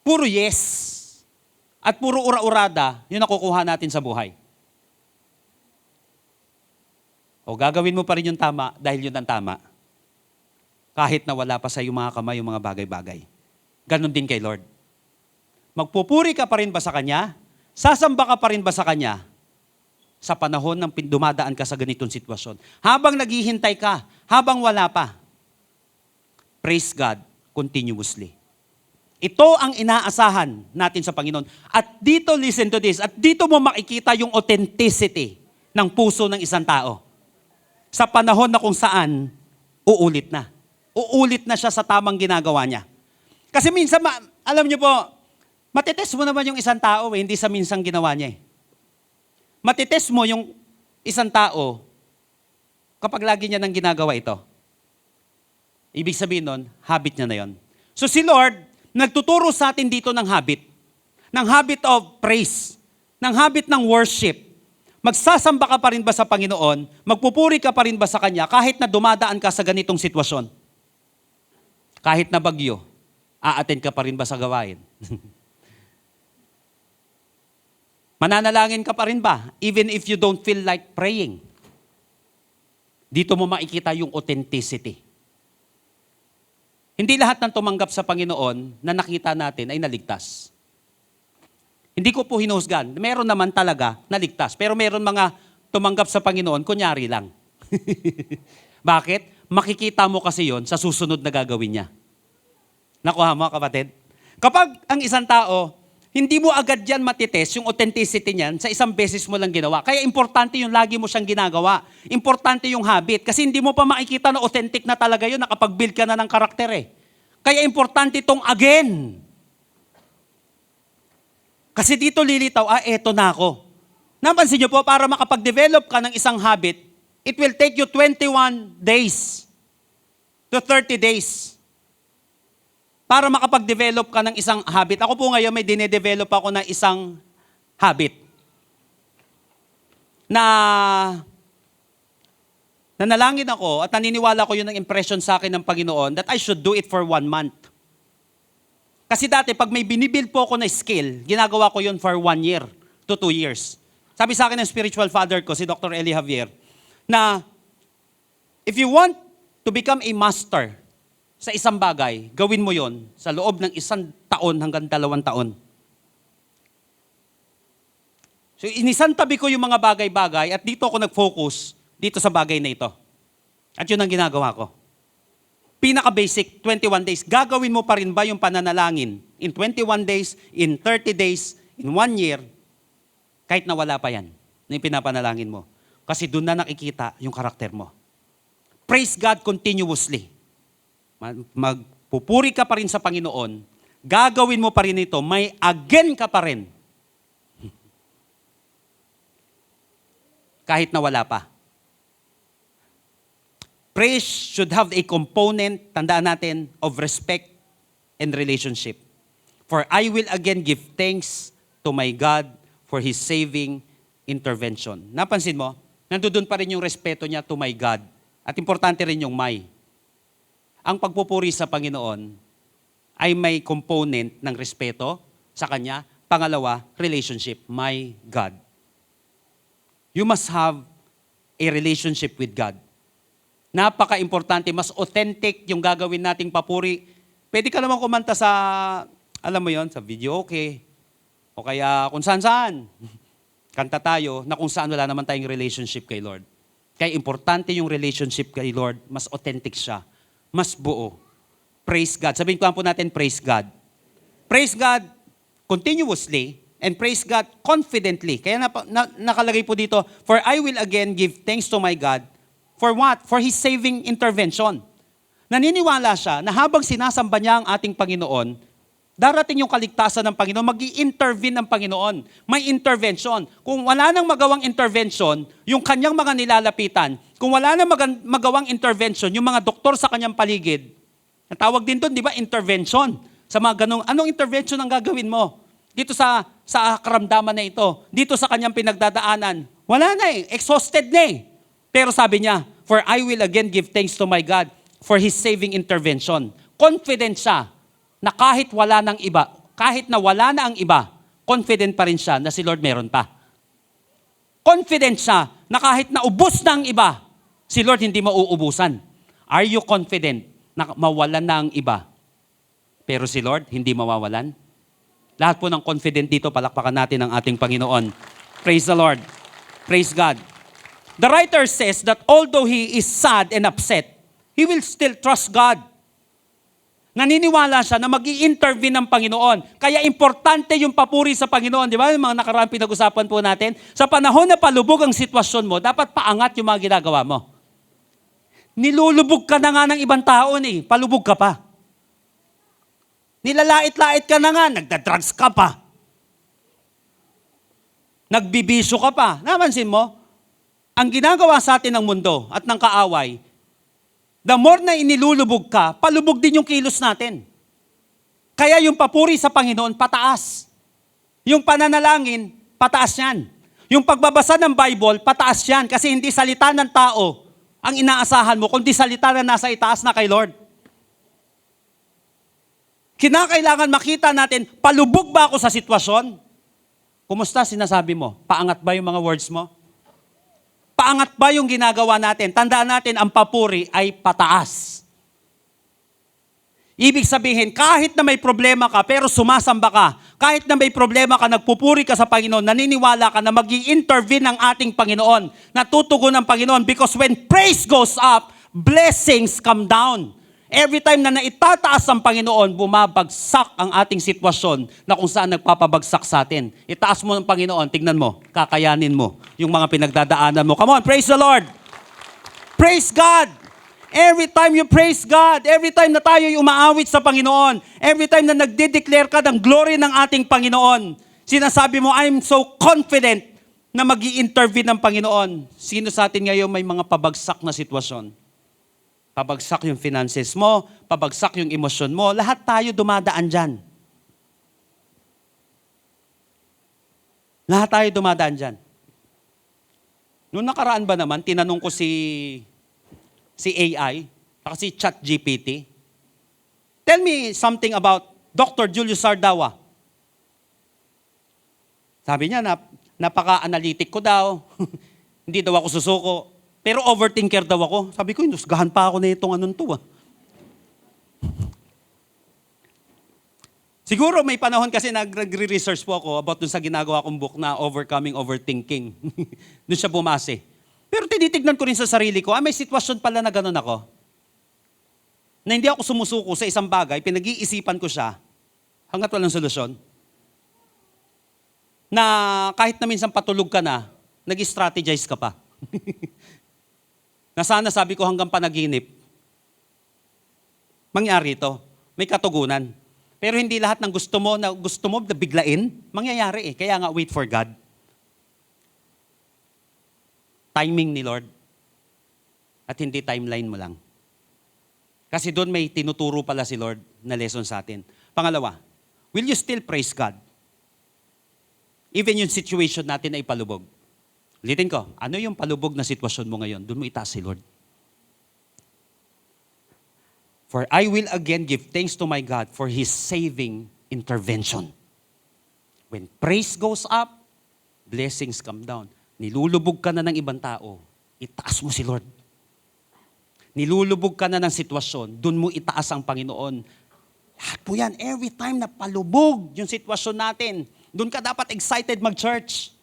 [SPEAKER 1] puro yes at puro ura-urada yung nakukuha natin sa buhay? O gagawin mo pa rin yung tama dahil yun ang tama kahit na wala pa sa iyong mga kamay yung mga bagay-bagay. Ganon din kay Lord. Magpupuri ka pa rin ba sa Kanya? Sasamba ka pa rin ba sa Kanya sa panahon ng dumadaan ka sa ganitong sitwasyon? Habang naghihintay ka, habang wala pa, praise God continuously. Ito ang inaasahan natin sa Panginoon. At dito, listen to this, at dito mo makikita yung authenticity ng puso ng isang tao. Sa panahon na kung saan, uulit na. Uulit na siya sa tamang ginagawa niya. Kasi minsan, alam niyo po, matitest mo naman yung isang tao, hindi sa minsang ginawa niya. Matitest mo yung isang tao kapag lagi niya nang ginagawa ito. Ibig sabihin nun, habit niya na yon. So si Lord, nagtuturo sa atin dito ng habit of praise, ng habit ng worship. Magsasamba ka pa rin ba sa Panginoon? Magpupuri ka pa rin ba sa Kanya kahit na dumadaan ka sa ganitong sitwasyon? Kahit na bagyo, a-attend ka pa rin ba sa gawain? Mananalangin ka pa rin ba even if you don't feel like praying? Dito mo makikita yung authenticity. Hindi lahat ng tumanggap sa Panginoon na nakita natin ay naligtas. Hindi ko po hinuhusgan. Meron naman talaga naligtas. Pero meron mga tumanggap sa Panginoon, kunyari lang. Bakit? Makikita mo kasi yon sa susunod na gagawin niya. Nakuha mo, kapatid? Kapag ang isang tao, hindi mo agad yan matitest yung authenticity niyan sa isang beses mo lang ginawa. Kaya importante yung lagi mo siyang ginagawa. Importante yung habit. Kasi hindi mo pa makikita na authentic na talaga yun, nakapag-build ka na ng karakter eh. Kaya importante itong again. Kasi dito lilitaw, eto na ako. Napansin niyo po, para makapag-develop ka ng isang habit, it will take you 21 days to 30 days. Para makapag-develop ka ng isang habit. Ako po ngayon may dinedevelop ako ng isang habit. Nanalangin ako at naniniwala ko yun ng impression sa akin ng Panginoon that I should do it for 1 month. Kasi dati pag may binibuild po ako na skill, ginagawa ko yun for 1 year to 2 years. Sabi sa akin ng spiritual father ko, si Dr. Eli Javier, na if you want to become a master sa isang bagay, gawin mo yon sa loob ng 1 taon hanggang 2 taon. So inisantabi ko yung mga bagay-bagay at dito ako nag-focus dito sa bagay na ito. At yun ang ginagawa ko. Pinaka-basic, 21 days. Gagawin mo pa rin ba yung pananalangin in 21 days, in 30 days, in 1 year, kahit na wala pa yan, na yung pinapanalangin mo. Kasi doon na nakikita yung karakter mo. Praise God continuously. Magpupuri ka pa rin sa Panginoon, gagawin mo pa rin ito, may again ka pa rin. Kahit na wala pa. Praise should have a component, tandaan natin, of respect and relationship. For I will again give thanks to my God for His saving intervention. Napansin mo, nandoon pa rin yung respeto niya to my God. At importante rin yung my. Ang pagpupuri sa Panginoon ay may component ng respeto sa Kanya. Pangalawa, relationship, my God. You must have a relationship with God. Napaka-importante, mas authentic yung gagawin nating papuri. Pwede ka naman kumanta sa, alam mo yon, sa video okay. O kaya kung saan-saan. Kanta tayo na kung saan wala naman tayong relationship kay Lord. Kaya importante yung relationship kay Lord, mas authentic siya. Mas buo. Praise God. Sabihin ko po natin, praise God. Praise God continuously and praise God confidently. Kaya nakalagay po dito, for I will again give thanks to my God. For what? For His saving intervention. Naniniwala siya na habang sinasamba niya ang ating Panginoon, darating yung kaligtasan ng Panginoon, mag-i-intervene ang Panginoon. May intervention. Kung wala nang magawang intervention, yung kanyang mga nilalapitan, kung wala nang magawang intervention, yung mga doktor sa kanyang paligid, natawag din doon, di ba, intervention. Sa mga ganong, anong intervention ang gagawin mo? Dito sa karamdaman na ito, dito sa kanyang pinagdadaanan, wala na eh, exhausted na eh. Pero sabi niya, for I will again give thanks to my God for His saving intervention. Confident siya na kahit wala nang iba, kahit na wala na ang iba, confident pa rin siya na si Lord meron pa. Confident siya na kahit na ubos na ang iba, si Lord hindi mauubusan. Are you confident na mawalan na ang iba, pero si Lord hindi mawawalan? Lahat po ng confident dito, palakpakan natin ang ating Panginoon. Praise the Lord. Praise God. The writer says that although he is sad and upset, he will still trust God. Naniniwala siya na mag-i-intervene ng Panginoon. Kaya importante yung papuri sa Panginoon. Di ba? Yung mga nakaraang pinag-usapan po natin. Sa panahon na palubog ang sitwasyon mo, dapat paangat yung mga ginagawa mo. Nilulubog ka na nga ng ibang tao palubog ka pa. Nilalait-lait ka na nga, nagda-drugs ka pa. Nagbibisyo ka pa. Napansin mo? Ang ginagawa sa atin ng mundo at ng kaaway, the more na inilulubog ka, palubog din yung kilos natin. Kaya yung papuri sa Panginoon, pataas. Yung pananalangin, pataas yan. Yung pagbabasa ng Bible, pataas yan. Kasi hindi salita ng tao ang inaasahan mo, kundi salita na nasa itaas na kay Lord. Kinakailangan makita natin, palubog ba ako sa sitwasyon? Kumusta sinasabi mo? Paangat ba yung mga words mo? Paangat ba yung ginagawa natin? Tandaan natin, ang papuri ay pataas. Ibig sabihin, kahit na may problema ka, pero sumasamba ka, kahit na may problema ka, nagpupuri ka sa Panginoon, naniniwala ka na mag-i-intervene ang ating Panginoon, natutugon ng Panginoon, because when praise goes up, blessings come down. Every time na naitataas ang Panginoon, bumabagsak ang ating sitwasyon na kung saan nagpapabagsak sa atin. Itaas mo ng Panginoon, tignan mo, kakayanin mo yung mga pinagdadaanan mo. Come on, praise the Lord! Praise God! Every time you praise God, every time na tayo umaawit sa Panginoon, every time na nagde-declare ka ng glory ng ating Panginoon, sinasabi mo, I'm so confident na mag-i-intervene ng Panginoon. Sino sa atin ngayon may mga pabagsak na sitwasyon? Pabagsak yung finances mo, pabagsak yung emosyon mo, lahat tayo dumadaan dyan. Lahat tayo dumadaan dyan. Noong nakaraan ba naman, tinanong ko si AI, si ChatGPT, tell me something about Dr. Julius Sardawa. Sabi niya, napaka-analytic ko daw, hindi daw ako susuko. Pero overthinker daw ako. Sabi ko, inusgahan pa ako na itong anong to. Siguro may panahon kasi nagre-research po ako about dun sa ginagawa kong book na Overcoming Overthinking. Doon siya bumase. Pero tinitignan ko rin sa sarili ko, may sitwasyon pala na ganun ako. Na hindi ako sumusuko sa isang bagay, pinag-iisipan ko siya hanggat walang solusyon. Na kahit na minsan patulog ka na, nag-strategize ka pa. Na sana sabi ko hanggang panaginip, mangyari ito. May katugunan. Pero hindi lahat ng gusto mo na biglain, mangyayari Kaya nga, wait for God. Timing ni Lord. At hindi timeline mo lang. Kasi doon may tinuturo pala si Lord na lesson sa atin. Pangalawa, will you still praise God? Even yung situation natin ay palubog. Ulitin ko, ano yung palubog na sitwasyon mo ngayon? Doon mo itaas si Lord. For I will again give thanks to my God for His saving intervention. When praise goes up, blessings come down. Nilulubog ka na ng ibang tao, itaas mo si Lord. Nilulubog ka na ng sitwasyon, doon mo itaas ang Panginoon. Lahat po yan, every time na palubog yung sitwasyon natin, doon ka dapat excited mag-church.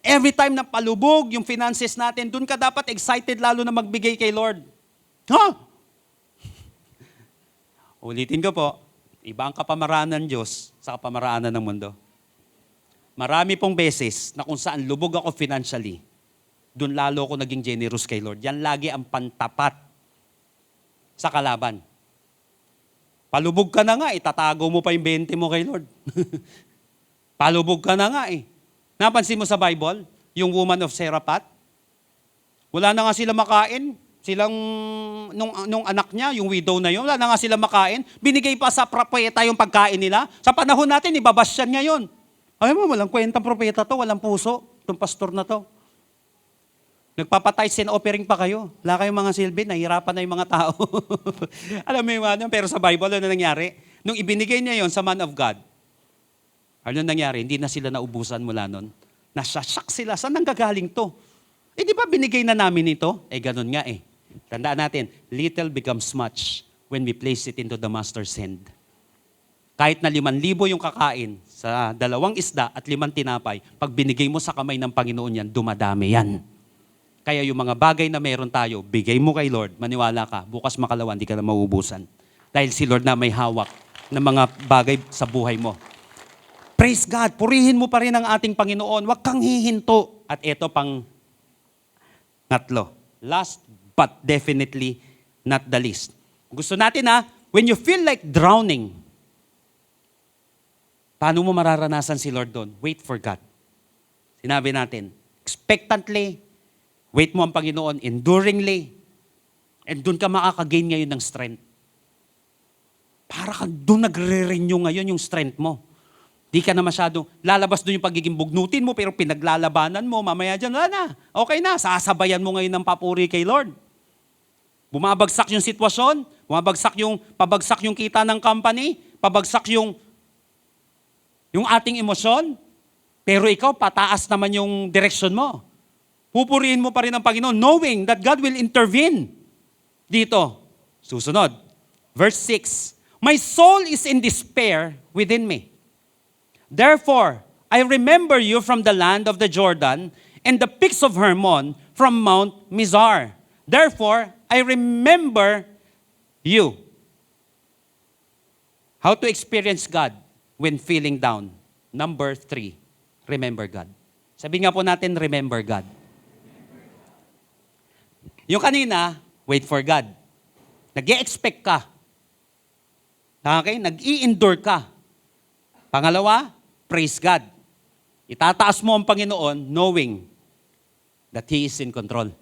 [SPEAKER 1] Every time na palubog yung finances natin, doon ka dapat excited lalo na magbigay kay Lord. Ulitin ko po, iba ang kapamaraan ng Diyos sa kapamaraanan ng mundo. Marami pong beses na kung saan lubog ako financially, doon lalo ako naging generous kay Lord. Yan lagi ang pantapat sa kalaban. Palubog ka na nga, itatago mo pa yung 20 mo kay Lord. Palubog ka na nga Napansin mo sa Bible, yung woman of Zarephath, wala na nga sila makain. Nung anak niya, yung widow na yun, wala na nga sila makain. Binigay pa sa propeta yung pagkain nila. Sa panahon natin, ibabasyan ngayon. Ay mo, walang kwentang propeta to, walang puso. Itong pastor na to. Nagpapatay sin offering pa kayo. Wala kayong mga silbi, nahihirapan na yung mga tao. Alam mo yung ano, pero sa Bible, ano nangyari? Nung ibinigay niya yon sa man of God, ano nangyari? Hindi na sila naubusan mula nun. Nasasyak sila. Saan nanggagaling to? Di ba binigay na namin ito? Ganun nga Tandaan natin, little becomes much when we place it into the master's hand. Kahit na 5,000 yung kakain sa 2 isda at 5 tinapay, pag binigay mo sa kamay ng Panginoon yan, dumadami yan. Kaya yung mga bagay na meron tayo, bigay mo kay Lord, maniwala ka, bukas makalawa, hindi ka na mauubusan. Dahil si Lord na may hawak ng mga bagay sa buhay mo. Praise God. Purihin mo pa rin ang ating Panginoon. Huwag kang hihinto. At ito pang ngatlo. Last but definitely not the least. Gusto natin when you feel like drowning, paano mo mararanasan si Lord doon? Wait for God. Sinabi natin, expectantly, wait mo ang Panginoon, enduringly, and doon ka makakagain ngayon ng strength. Para ka doon nagre-renew ngayon yung strength mo. Di ka na masyadong, lalabas doon yung pagiging bugnutin mo, pero pinaglalabanan mo, mamaya dyan, wala na. Okay na, sasabayan mo ngayon ng papuri kay Lord. Bumabagsak yung sitwasyon, pabagsak yung kita ng company, pabagsak yung ating emosyon, pero ikaw, pataas naman yung direction mo. Pupurihin mo pa rin ang Panginoon, knowing that God will intervene. Dito, susunod, verse 6, my soul is in despair within me. Therefore, I remember you from the land of the Jordan and the peaks of Hermon from Mount Mizar. Therefore, I remember you. How to experience God when feeling down. Number 3, remember God. Sabi nga po natin, remember God. Yung kanina, wait for God. Nag-i-expect ka. Okay? Nag-i-endure ka. Pangalawa, praise God. Itataas mo ang Panginoon knowing that He is in control.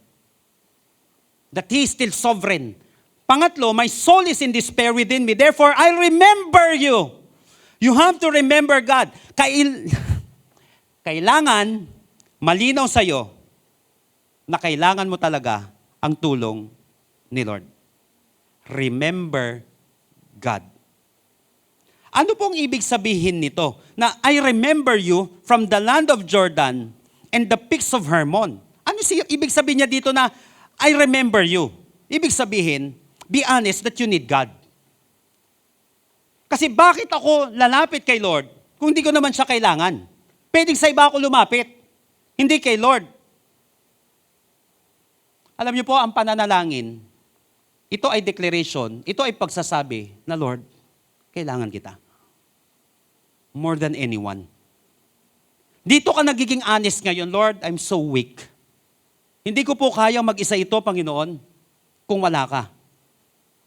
[SPEAKER 1] That He is still sovereign. Pangatlo, my soul is in despair within me. Therefore, I remember you. You have to remember God. Kailangan malinaw sa'yo na kailangan mo talaga ang tulong ni Lord. Remember God. Ano pong ibig sabihin nito? Na I remember you from the land of Jordan and the peaks of Hermon. Ano ibig sabihin niya dito na I remember you? Ibig sabihin, be honest that you need God. Kasi bakit ako lalapit kay Lord kung hindi ko naman siya kailangan? Pwedeng sa iba ako lumapit, hindi kay Lord. Alam niyo po, ang pananalangin, ito ay declaration, ito ay pagsasabi na Lord, kailangan kita. More than anyone. Dito ka nagiging honest ngayon, Lord, I'm so weak. Hindi ko po kayang mag-isa ito, Panginoon, kung wala ka.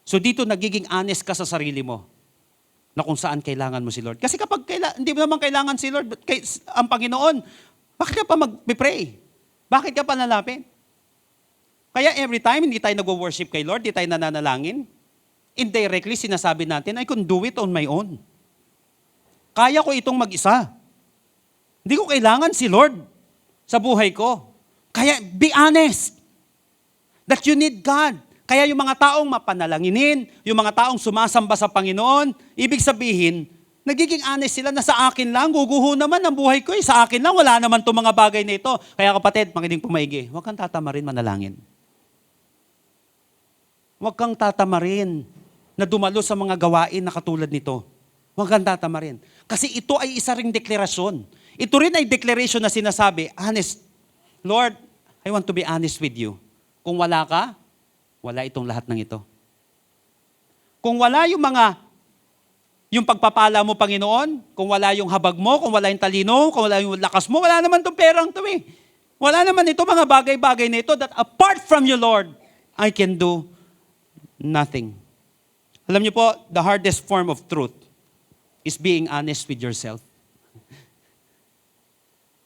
[SPEAKER 1] So dito nagiging honest ka sa sarili mo na kung saan kailangan mo si Lord. Kasi kapag hindi mo naman kailangan si Lord, ang Panginoon, bakit ka pa mag-pray? Bakit ka pa lalapit? Kaya every time hindi tayo nag-worship kay Lord, hindi tayo nananalangin, indirectly sinasabi natin, I can do it on my own. Kaya ko itong mag-isa. Hindi ko kailangan si Lord sa buhay ko. Kaya be honest that you need God. Kaya yung mga taong mapanalanginin, yung mga taong sumasamba sa Panginoon, ibig sabihin, nagiging honest sila na sa akin lang, guguho naman ang buhay ko. Sa akin lang, wala naman itong mga bagay na ito. Kaya kapatid, makinig pumaigi, huwag kang tatamarin manalangin. Huwag kang tatamarin na dumalo sa mga gawain na katulad nito. Huwag kang tatamarin. Kasi ito ay isa ring deklarasyon. Ito rin ay declaration na sinasabi, honest, Lord, I want to be honest with you. Kung wala ka, wala itong lahat ng ito. Kung wala yung pagpapala mo, Panginoon, kung wala yung habag mo, kung wala yung talino, kung wala yung lakas mo, wala naman itong perang ito eh. Wala naman ito, mga bagay-bagay na ito that apart from you, Lord, I can do nothing. Alam niyo po, the hardest form of truth is being honest with yourself.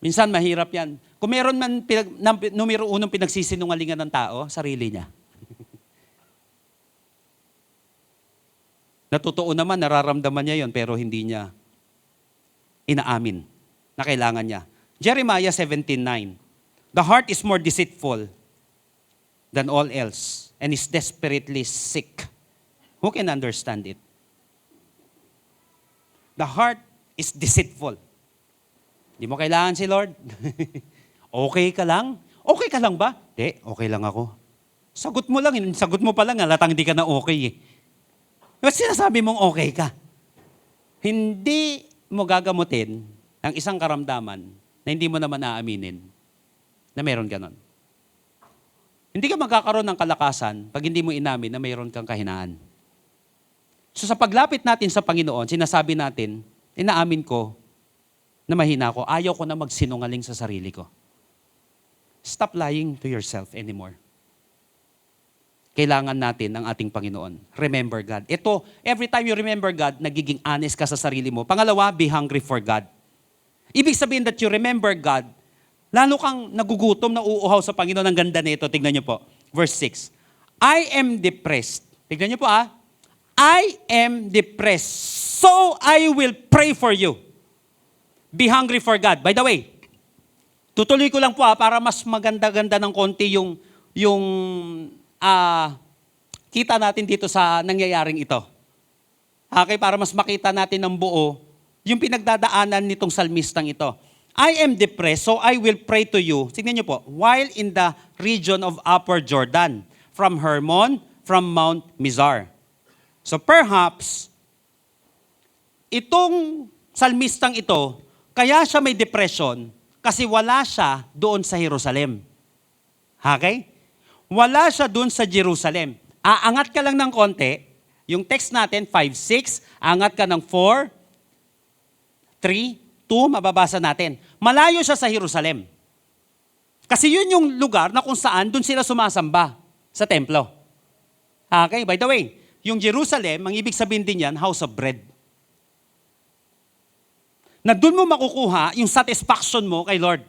[SPEAKER 1] Minsan mahirap yan. Kung meron man numero unong pinagsisinungalingan ng tao, sarili niya. Natotoo naman, nararamdaman niya yon pero hindi niya inaamin na kailangan niya. Jeremiah 17:9. The heart is more deceitful than all else and is desperately sick. Who can understand it? The heart is deceitful. Hindi mo kailangan si Lord. Okay ka lang? Okay ka lang ba? Okay lang ako. Sagot mo lang, sagot mo pa lang, halatang hindi ka na okay eh. Ba't sinasabi mong okay ka? Hindi mo gagamutin ang isang karamdaman na hindi mo naman aaminin na meron ka nun. Hindi ka magkakaroon ng kalakasan pag hindi mo inamin na mayroon kang kahinaan. So sa paglapit natin sa Panginoon, sinasabi natin, inaamin ko na mahina ako, ayaw ko na magsinungaling sa sarili ko. Stop lying to yourself anymore. Kailangan natin ng ating Panginoon. Remember God. Ito, every time you remember God, nagiging honest ka sa sarili mo. Pangalawa, be hungry for God. Ibig sabihin that you remember God, lalo kang nagugutom, nauuhaw sa Panginoon. Ang ganda nito. Tignan niyo po. Verse 6. I am depressed. Tignan niyo po I am depressed. So I will pray for you. Be hungry for God. By the way, tutuloy ko lang po para mas maganda-ganda ng konti yung kita natin dito sa nangyayaring ito. Okay, para mas makita natin ng buo yung pinagdadaanan nitong salmistang ito. I am depressed, so I will pray to you. Tingnan niyo po, while in the region of Upper Jordan, from Hermon, from Mount Mizar. So perhaps, itong salmistang ito, kaya siya may depression kasi wala siya doon sa Jerusalem. Okay? Wala siya doon sa Jerusalem. Aangat ka lang ng konti. Yung text natin, 5:6, angat ka ng 4, 3, 2, mababasa natin. Malayo siya sa Jerusalem. Kasi yun yung lugar na kung saan doon sila sumasamba sa templo. Okay, by the way, yung Jerusalem, ang ibig sabihin din yan, house of bread. Na doon mo makukuha yung satisfaction mo kay Lord.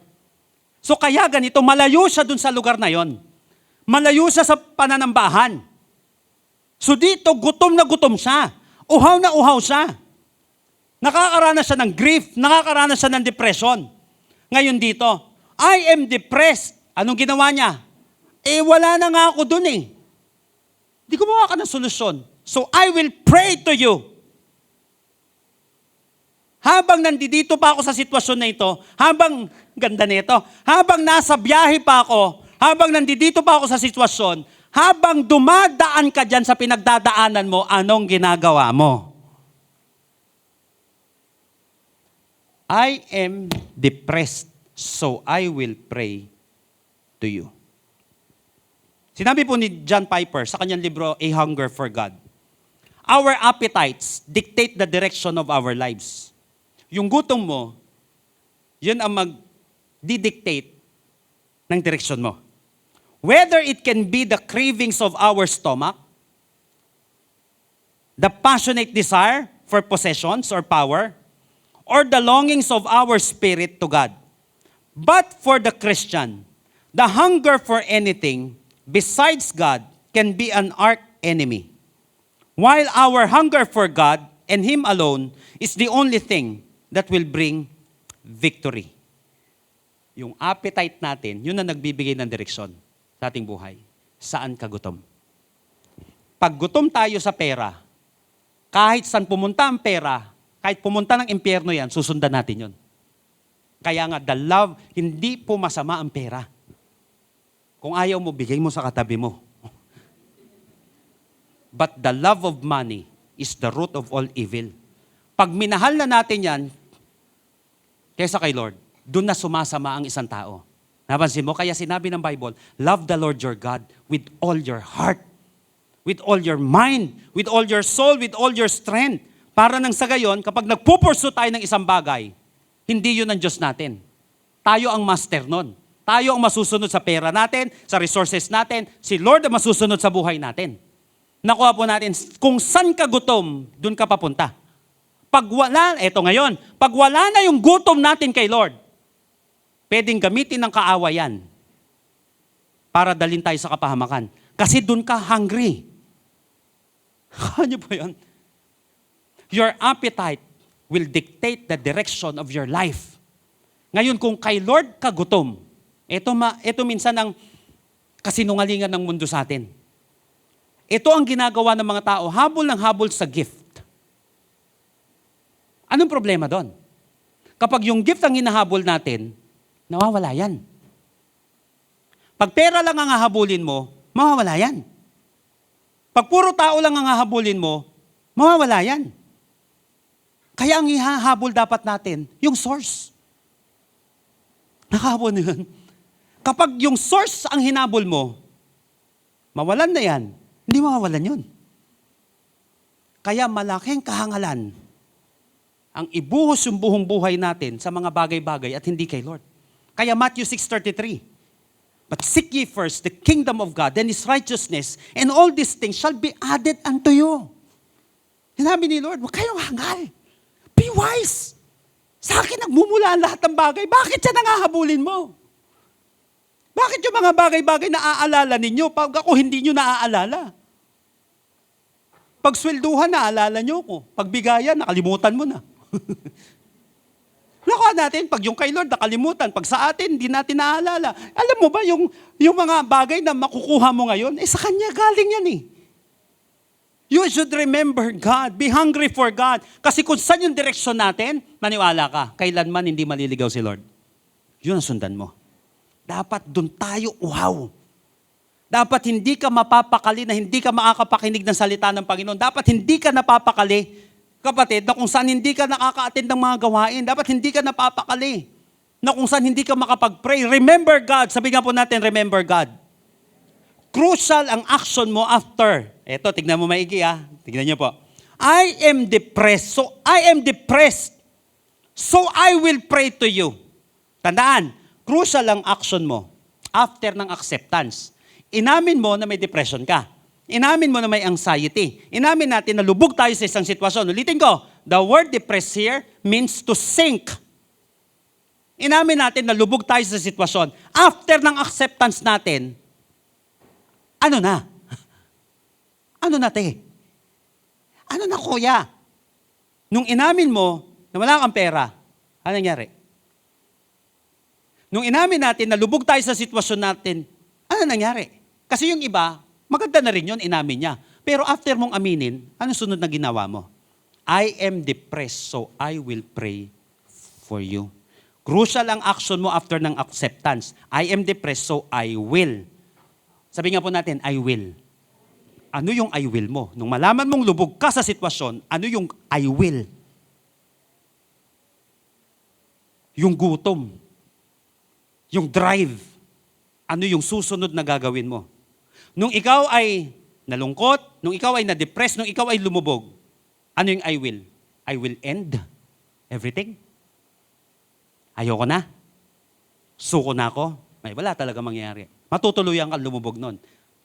[SPEAKER 1] So kaya ganito, malayo siya doon sa lugar na yon. Malayo siya sa pananambahan. So dito, gutom na gutom siya. Uhaw na uhaw siya. Nakakaranas siya ng grief, nakakaranas siya ng depression. Ngayon dito, I am depressed. Anong ginawa niya? Wala na nga ako dun Di gumawa ka ng solusyon. So I will pray to you. Habang nandito pa ako sa sitwasyon na ito, ganda nito, habang nasa biyahe pa ako, habang nandito pa ako sa sitwasyon, habang dumadaan ka dyan sa pinagdadaanan mo, anong ginagawa mo? I am depressed, so I will pray to you. Sinabi po ni John Piper sa kanyang libro, A Hunger for God, our appetites dictate the direction of our lives. Yung gutom mo, yun ang mag-dictate ng direksyon mo. Whether it can be the cravings of our stomach, the passionate desire for possessions or power, or the longings of our spirit to God. But for the Christian, the hunger for anything besides God can be an arch enemy. While our hunger for God and Him alone is the only thing that will bring victory. Yung appetite natin, yun ang nagbibigay ng direksyon sa ating buhay. Saan ka gutom? Pag gutom tayo sa pera, kahit saan pumunta ang pera, kahit pumunta ng impyerno yan, susundan natin yun. Kaya nga, the love, hindi po masama ang pera. Kung ayaw mo, bigay mo sa katabi mo. But the love of money is the root of all evil. Pag minahal na natin yan, kaysa kay Lord, doon na sumasama ang isang tao. Napansin mo? Kaya sinabi ng Bible, love the Lord your God with all your heart, with all your mind, with all your soul, with all your strength. Para nang sa gayon, kapag nagpupurso tayo ng isang bagay, hindi yun ang Diyos natin. Tayo ang master nun. Tayo ang masusunod sa pera natin, sa resources natin. Si Lord ang masusunod sa buhay natin. Nakuha po natin, kung saan ka gutom, doon ka papunta. Pag wala, eto ngayon, pag wala na yung gutom natin kay Lord, pwedeng gamitin ng kaawayan para dalhin tayo sa kapahamakan. Kasi doon ka hungry. Ano po yun? Your appetite will dictate the direction of your life. Ngayon, kung kay Lord ka gutom, ito minsan ang kasinungalingan ng mundo sa atin. Ito ang ginagawa ng mga tao, habol ng habol sa gift. Anong problema doon? Kapag yung gift ang hinahabol natin, nawawala yan. Pag pera lang ang hahabulin mo, mawawala yan. Pag puro tao lang ang hahabulin mo, mawawala yan. Kaya ang ihahabol dapat natin, yung source. Nakahabol na yun. Kapag yung source ang hinabol mo, mawalan na yan. Hindi mawawalan yun. Kaya malaking kahangalan ang ibuhos yung buong buhay natin sa mga bagay-bagay at hindi kay Lord. Kaya Matthew 6:33, "But seek ye first the kingdom of God and His righteousness, and all these things shall be added unto you." Sinabi ni Lord, huwag kayong hangal. Be wise. Sa akin nagmumula ang lahat ng bagay. Bakit siya nangahabulin mo? Bakit yung mga bagay-bagay na aalala ninyo pag ako hindi nyo naaalala? Pag swelduhan, naalala nyo ko. Pag bigayan, nakalimutan mo na. Nakuha natin, pag yung kay Lord, nakalimutan. Pag sa atin, hindi natin naaalala. Alam mo ba, yung mga bagay na makukuha mo ngayon, sa Kanya galing yan eh. You should remember God. Be hungry for God. Kasi kung saan yung direksyon natin, maniwala ka, kailanman hindi maliligaw si Lord. Yun ang sundan mo. Dapat doon tayo, wow. Dapat hindi ka mapapakali na hindi ka makakapakinig ng salita ng Panginoon. Dapat hindi ka napapakali, kapatid, na kung saan hindi ka nakaka-attend ng mga gawain. Dapat hindi ka napapakali na kung saan hindi ka makapag-pray. Remember God. Sabi nga po natin, remember God. Crucial ang action mo after. Eto, tignan mo maigi ha. Tignan niyo po. I am depressed. So I will pray to you. Tandaan, crucial ang action mo after ng acceptance. Inamin mo na may depression ka. Inamin mo na may anxiety. Inamin natin na lubog tayo sa isang sitwasyon. Ulitin ko, the word depressed here means to sink. Inamin natin na lubog tayo sa sitwasyon. After ng acceptance natin, ano na? Ano na, te? Ano na, kuya? Nung inamin mo na wala kang pera, ano nangyari? Nung inamin natin na lubog tayo sa sitwasyon natin, ano nangyari? Kasi yung iba, maganda na rin yun, inamin niya. Pero after mong aminin, ano sunod na ginawa mo? I am depressed, so I will pray for you. Crucial ang action mo after ng acceptance. I am depressed, so I will. Sabi nga po natin, I will. Ano yung I will mo? Nung malaman mong lubog ka sa sitwasyon, ano yung I will? Yung gutom. Yung drive. Ano yung susunod na gagawin mo? Nung ikaw ay nalungkot, nung ikaw ay na-depress, nung ikaw ay lumubog, ano yung I will? I will end everything. Ayoko na. Suko na ako. May wala talaga mangyayari. Matutuluyan kang lumubog nun.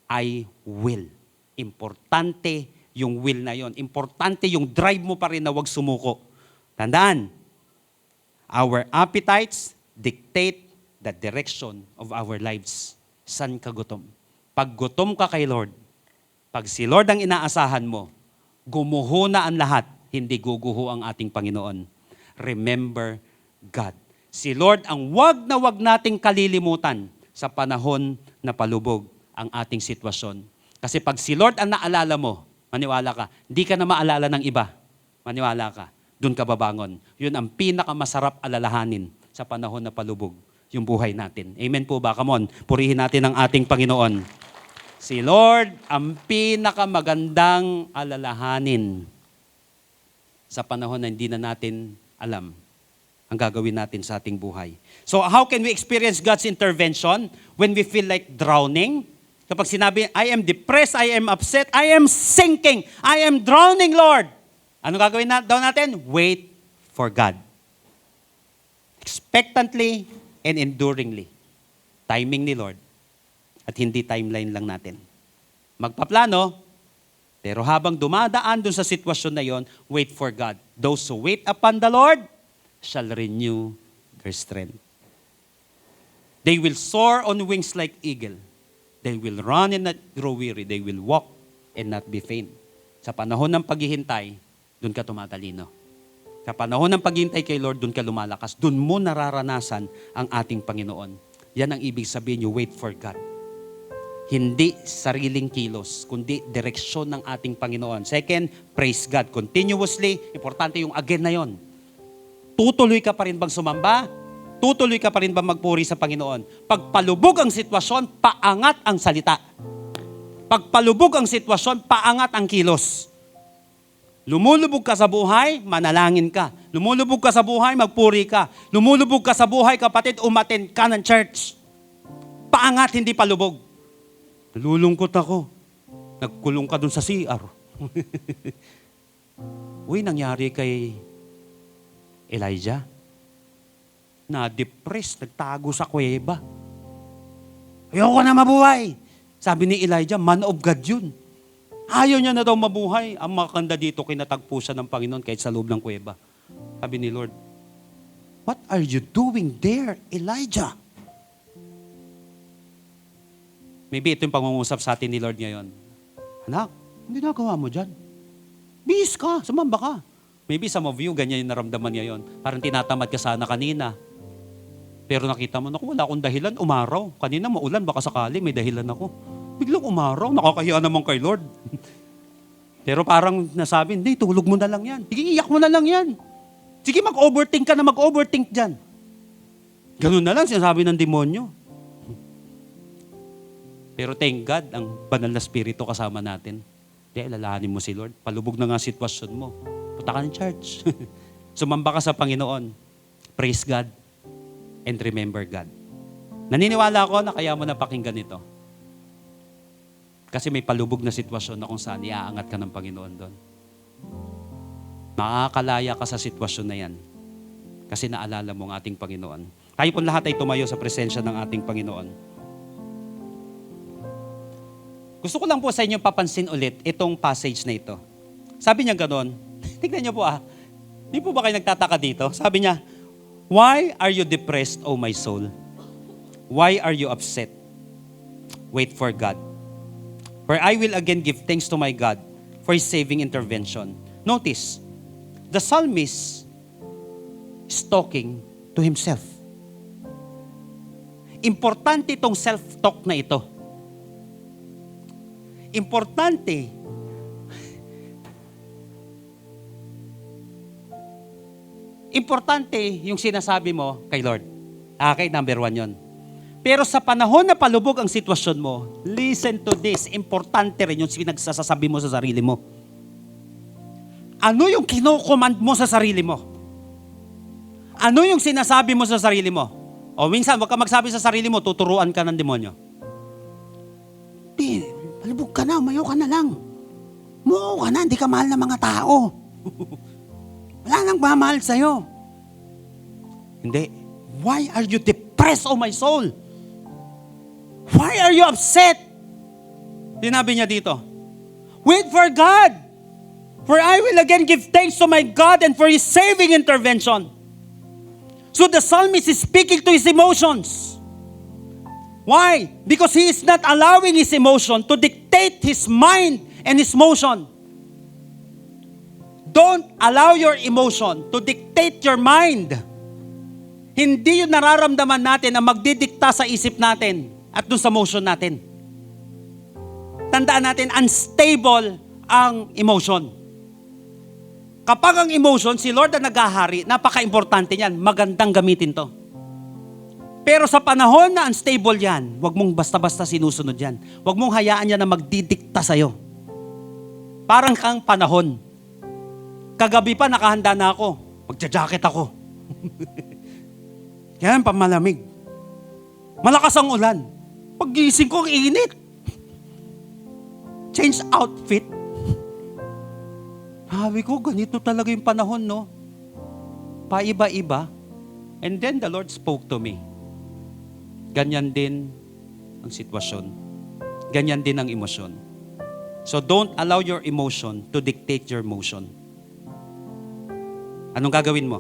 [SPEAKER 1] I will. Importante yung will na yon. Importante yung drive mo pa rin na wag sumuko. Tandaan, our appetites dictate the direction of our lives. San ka gutom? Pag gutom ka kay Lord, pag si Lord ang inaasahan mo, gumuho na ang lahat, hindi guguho ang ating Panginoon. Remember God. Si Lord ang wag na wag nating kalilimutan sa panahon na palubog ang ating sitwasyon. Kasi pag si Lord ang naalala mo, maniwala ka, hindi ka na maalala ng iba. Maniwala ka, doon ka babangon. Yun ang pinakamasarap alalahanin sa panahon na palubog, yung buhay natin. Amen po ba? Come on, purihin natin ang ating Panginoon. Si Lord ang pinakamagandang alalahanin sa panahon na hindi na natin alam ang gagawin natin sa ating buhay. So how can we experience God's intervention when we feel like drowning? Kapag sinabi, I am depressed, I am upset, I am sinking, I am drowning, Lord. Ano gagawin daw natin? Wait for God. Expectantly and enduringly. Timing ni Lord. At hindi timeline lang natin. Magpaplano, pero habang dumadaan dun sa sitwasyon na yon, wait for God. Those who wait upon the Lord shall renew their strength. They will soar on wings like eagle. They will run and not grow weary. They will walk and not be faint. Sa panahon ng paghihintay, dun ka tumatalino. Sa panahon ng paghihintay kay Lord, dun ka lumalakas. Dun mo nararanasan ang ating Panginoon. Yan ang ibig sabihin, you wait for God. Hindi sariling kilos, kundi direksyon ng ating Panginoon. Second, praise God continuously. Importante yung again na yon. Tutuloy ka pa rin bang sumamba? Tutuloy ka pa rin bang magpuri sa Panginoon? Pag palubog ang sitwasyon, paangat ang salita. Pag palubog ang sitwasyon, paangat ang kilos. Lumulubog ka sa buhay, manalangin ka. Lumulubog ka sa buhay, magpuri ka. Lumulubog ka sa buhay, kapatid, umattend ka ng church. Paangat, hindi palubog. Nalulungkot ako. Nagkulong ka dun sa CR. Uy, nangyari kay Elijah. Na-depressed, nagtago sa kuweba. Ayoko na mabuhay. Sabi ni Elijah, man of God yun. Ayaw niya na daw mabuhay. Ang makakanda dito, kinatagpo siya ng Panginoon kahit sa loob ng kuweba. Sabi ni Lord, what are you doing there, Elijah? Maybe ito yung pangungusap sa atin ni Lord ngayon. Anak, ang ginagawa mo dyan? Bihis ka, sumamba ka. Maybe some of you, ganyan yung naramdaman ngayon. Parang tinatamad ka sana kanina. Pero nakita mo, naku, wala akong dahilan, umaraw. Kanina maulan, baka sakali, may dahilan ako. Biglang umaraw, nakakahiya naman kay Lord. Pero parang nasabi, hindi, tulog mo na lang yan. Sige, iyak mo na lang yan. Sige, mag-overthink ka na mag-overthink dyan. Ganun na lang sinasabi ng demonyo. Pero thank God, ang banal na spirito kasama natin. Di, alalahanin mo si Lord. Palubog na nga sitwasyon mo. Punta ka ng church. Sumamba ka sa Panginoon. Praise God. And remember God. Naniniwala ako na kaya mo napakinggan ito. Kasi may palubog na sitwasyon na kung saan iaangat ka ng Panginoon doon. Makakalaya ka sa sitwasyon na yan. Kasi naalala mo ang ating Panginoon. Tayo po lahat ay tumayo sa presensya ng ating Panginoon. Gusto ko lang po sa inyo papansin ulit itong passage na ito. Sabi niya gano'n, tignan niyo po Di po ba kayo nagtataka dito? Sabi niya, why are you depressed, O my soul? Why are you upset? Wait for God. For I will again give thanks to my God for His saving intervention. Notice, the psalmist is talking to himself. Importante itong self-talk na ito. Importante. Importante yung sinasabi mo kay Lord. Okay, number 1 yon. Pero sa panahon na palubog ang sitwasyon mo, listen to this. Importante rin yung pinagsasabi mo sa sarili mo. Ano yung kino-command mo sa sarili mo? Ano yung sinasabi mo sa sarili mo? O minsan, wag ka magsabi sa sarili mo, tuturuan ka ng demonyo. Palubog ka na, umayo ka na lang. Muo ka na, hindi ka mahal ng mga tao. Wala nang mamahal sa'yo. Hindi. Why are you depressed, oh my soul? Why are you upset? Sinabi niya dito, wait for God. For I will again give thanks to my God and for His saving intervention. So the psalmist is speaking to his emotions. Why? Because he is not allowing his emotion to dictate his mind and his motion. Don't allow your emotion to dictate your mind. Hindi yung nararamdaman natin ang magdidikta sa isip natin at dun sa motion natin. Tandaan natin, unstable ang emotion. Kapag ang emotion, si Lord ang naghahari, napaka-importante niyan. Magandang gamitin to. Pero sa panahon na unstable yan, huwag mong basta-basta sinusunod yan. Huwag mong hayaan yan na magdidikta sa'yo. Parang kang panahon. Kagabi pa nakahanda na ako. Magja-jacket ako. Kaya pamalamig. Malakas ang ulan. Pag-gising ko, ang init. Change outfit. Sabi ko, ganito talaga yung panahon, no? Paiba-iba. And then the Lord spoke to me. Ganyan din ang sitwasyon. Ganyan din ang emosyon. So don't allow your emotion to dictate your motion. Anong gagawin mo?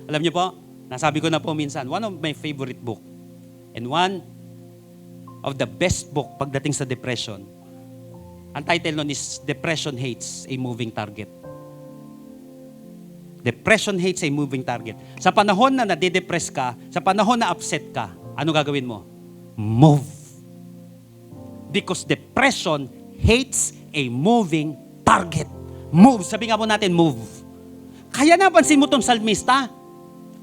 [SPEAKER 1] Alam niyo po, nasabi ko na po minsan, one of my favorite book and one of the best book pagdating sa depression, ang title nun is Depression Hates a Moving Target. Depression hates a moving target. Sa panahon na nade-depress ka, sa panahon na upset ka, ano gagawin mo? Move. Because depression hates a moving target. Move. Sabi nga po natin, move. Kaya napansin mo itong salmista.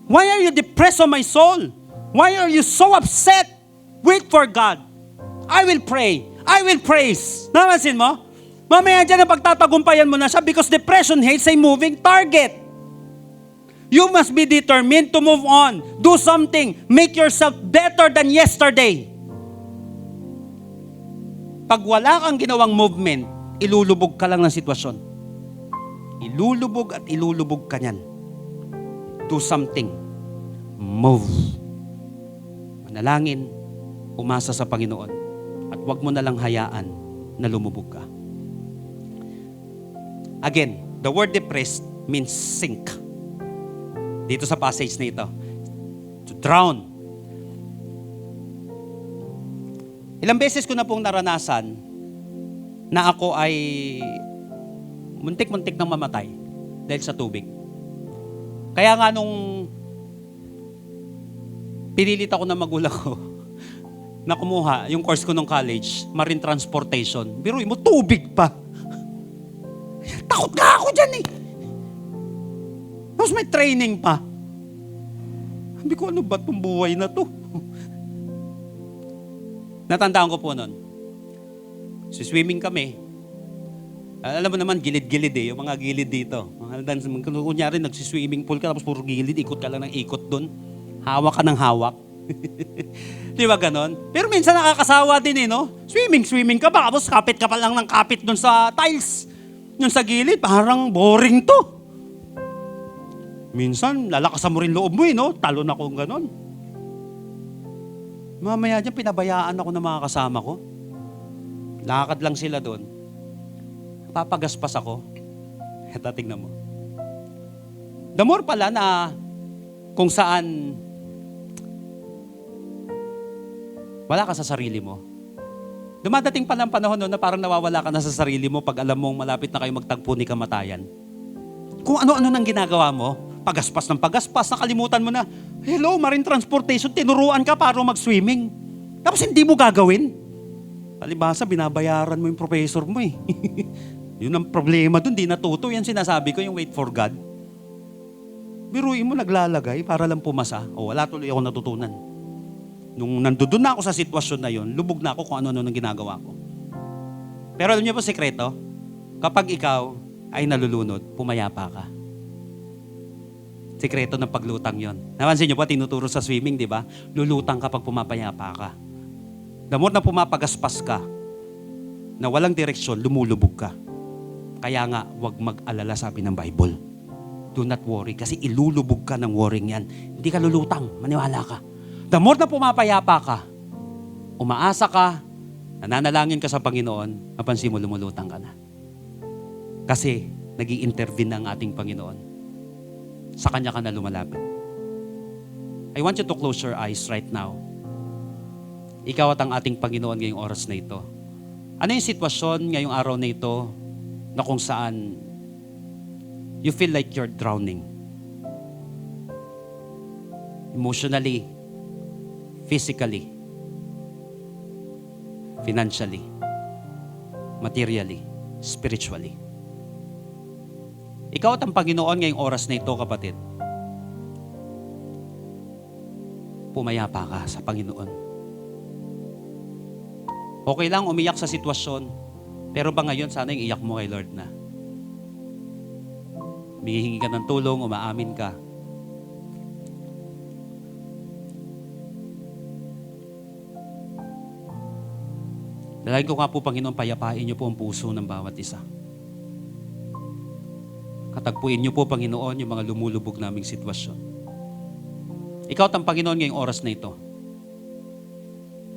[SPEAKER 1] Why are you depressed, O my soul? Why are you so upset? Wait for God. I will pray. I will praise. Napansin mo? Mamaya dyan ang pagtatagumpayan mo na siya because depression hates a moving target. You must be determined to move on. Do something. Make yourself better than yesterday. Pag wala kang ginawang movement, ilulubog ka lang ng sitwasyon. Ilulubog at ilulubog ka niyan. Do something. Move. Manalangin, umasa sa Panginoon. At huwag mo na lang hayaan na lumubog ka. Again, the word depressed means sink. Dito sa passage na ito. To drown. Ilang beses ko na pong naranasan na ako ay muntik-muntik nang mamatay dahil sa tubig. Kaya nga nung pinilit ako ng magulang ko na kumuha yung course ko nung college, marine transportation. Biruin mo, tubig pa. Takot nga ako dyan eh. Tapos may training pa. Sabi ko, ano ba itong buhay na to? Natandaan ko po nun. Swimming kami. Alam mo naman, gilid-gilid eh. Yung mga gilid dito. Kunyari, nagsiswimming pool ka, tapos puro gilid, ikot ka lang ng ikot doon. Hawak ka ng hawak. Di ba ganon? Pero minsan nakakasawa din eh, no? Swimming ka ba? Tapos kapit ka pa lang ng kapit doon sa tiles. Doon sa gilid, parang boring to. Minsan, lalakasan mo rin loob mo eh, no? Talon ako ganon. Mamaya dyan, pinabayaan ako ng mga kasama ko. Lakad lang sila doon. Papagaspas ako. Eto, tingnan mo. The more pala na kung saan wala ka sa sarili mo. Dumadating pa ng panahon na parang nawawala ka na sa sarili mo pag alam mong malapit na kayo magtagpo ni kamatayan. Kung ano-ano nang ginagawa mo, pagaspas ng pagaspas, nakalimutan mo na, hello, marine transportation, tinuruan ka para mag-swimming. Tapos hindi mo gagawin. Palibhasa, binabayaran mo yung professor mo eh. Yun ang problema dun, di natuto. Yan sinasabi ko, yung wait for God. Biruin mo, naglalagay para lang pumasa. O wala tuloy ako natutunan. Nung nandoon na ako sa sitwasyon na yun, lubog na ako kung ano-ano nang ginagawa ko. Pero alam niyo po sekreto? Kapag ikaw ay nalulunod, pumayapa ka. Sekreto ng paglutang yon. Napansin niyo po, tinuturo sa swimming, di ba? Lulutang kapag pumapayapa ka. The more na pumapagaspas ka, na walang direksyon, lumulubog ka. Kaya nga, huwag mag-alala, sabi ng Bible. Do not worry, kasi ilulubog ka ng worrying yan. Hindi ka lulutang, maniwala ka. The more na pumapayapa ka, umaasa ka, nananalangin ka sa Panginoon, napansin mo, lumulutang ka na. Kasi, nag-i-intervene ang ating Panginoon. Sa Kanya ka na lumalapit. I want you to close your eyes right now. Ikaw at ang ating Panginoon ngayong oras na ito. Ano yung sitwasyon ngayong araw na ito na kung saan you feel like you're drowning? Emotionally, physically, financially, materially, spiritually. Ikaw at ang Panginoon ngayong oras na ito, kapatid. Pumayapa ka sa Panginoon. Okay lang umiyak sa sitwasyon, pero ba ngayon sana yung iyak mo kay Lord na? Humihingi ka ng tulong, umaamin ka. Dalangin ko nga po, Panginoon, payapain niyo po ang puso ng bawat isa. Katagpuin niyo po, Panginoon, yung mga lumulubog naming sitwasyon. Ikaw at ang Panginoon ngayong oras na ito.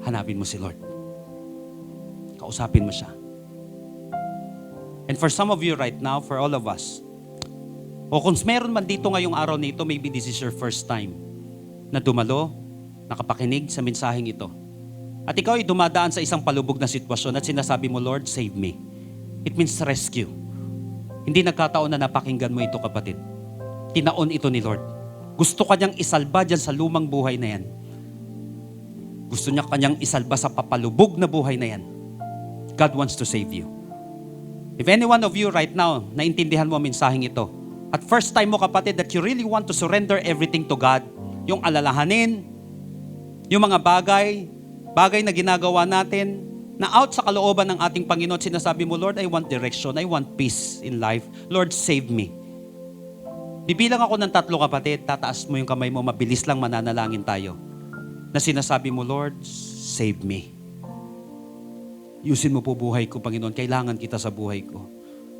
[SPEAKER 1] Hanapin mo si Lord. Kausapin mo siya. And for some of you right now, for all of us, o kung meron man dito ngayong araw na ito, maybe this is your first time na dumalo, nakapakinig sa mensaheng ito. At ikaw ay dumadaan sa isang palubog na sitwasyon at sinasabi mo, Lord, save me. It means rescue. Hindi nagkataon na napakinggan mo ito, kapatid. Tinaon ito ni Lord. Gusto kanyang isalba dyan sa lumang buhay na yan. Gusto niya kanyang isalba sa papalubog na buhay na yan. God wants to save you. If any one of you right now, naintindihan mo ang mensaheng ito, at first time mo, kapatid, that you really want to surrender everything to God, yung alalahanin, yung mga bagay na ginagawa natin, na out sa kalooban ng ating Panginoon, sinasabi mo, Lord, I want direction, I want peace in life. Lord, save me. Bibilang ako ng 3, kapatid, tataas mo yung kamay mo, mabilis lang mananalangin tayo. Na sinasabi mo, Lord, save me. Yusin mo po buhay ko, Panginoon. Kailangan kita sa buhay ko.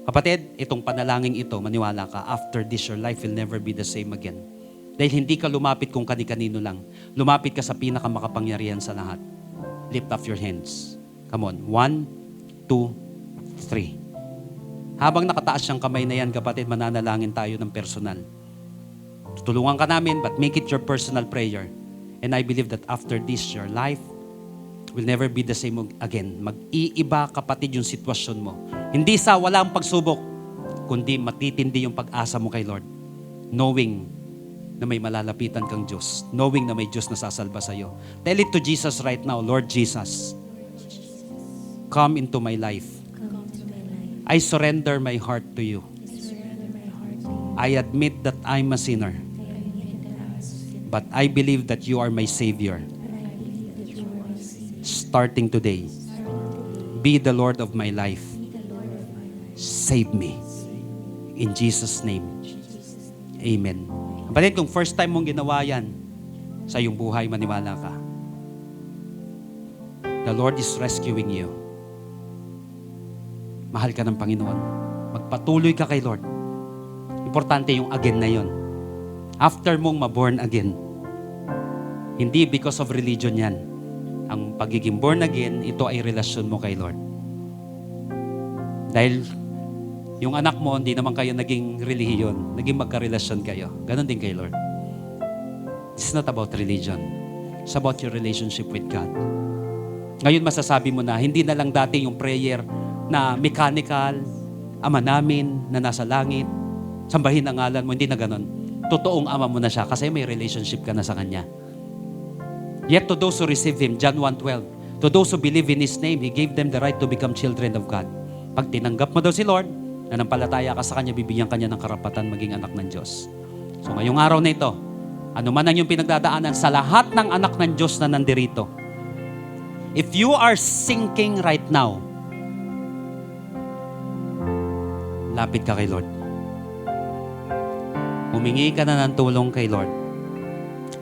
[SPEAKER 1] Kapatid, itong panalangin ito, maniwala ka, after this, your life will never be the same again. Dahil hindi ka lumapit kung kani-kanino lang. Lumapit ka sa pinakamakapangyarihan sa lahat. Lift up your hands. Come on. 1, 2, 3. Habang nakataas siyang kamay na yan, kapatid, mananalangin tayo ng personal. Tutulungan ka namin, but make it your personal prayer. And I believe that after this, your life will never be the same again. Mag-iiba, kapatid, yung sitwasyon mo. Hindi sa walang pagsubok, kundi matitindi yung pag-asa mo kay Lord. Knowing na may malalapitan kang Diyos. Knowing na may Diyos na sasalba sa'yo. Tell it to Jesus right now, Lord Jesus, come into my life. I surrender my heart to you. I admit that I'm a sinner. But I believe that you are my Savior. Starting today, be the Lord of my life. Save me. In Jesus' name. Amen. Kapatid, kung first time mong ginawa yan sa iyong buhay, maniwala ka. The Lord is rescuing you. Mahal ka ng Panginoon. Magpatuloy ka kay Lord. Importante yung again na yon. After mong ma-born again. Hindi because of religion yan. Ang pagiging born again, ito ay relasyon mo kay Lord. Dahil yung anak mo, hindi naman kayo naging relihiyon. Naging magkarelasyon kayo. Ganon din kay Lord. It's not about religion. It's about your relationship with God. Ngayon masasabi mo na, hindi na lang dati yung prayer na mechanical, Ama namin na nasa langit, sambahin ang ngalan mo. Hindi na ganon. Totoong Ama mo na siya kasi may relationship ka na sa Kanya. Yet to those who receive Him, John 1:12, to those who believe in His name, He gave them the right to become children of God. Pag tinanggap mo daw si Lord, nanampalataya ka sa Kanya, bibigyan Kanya ng karapatan maging anak ng Diyos. So ngayong araw na ito, ano man ang iyong pinagdadaanan sa lahat ng anak ng Diyos na nandirito, if you are sinking right now, lapit ka kay Lord. Humingi ka na ng tulong kay Lord.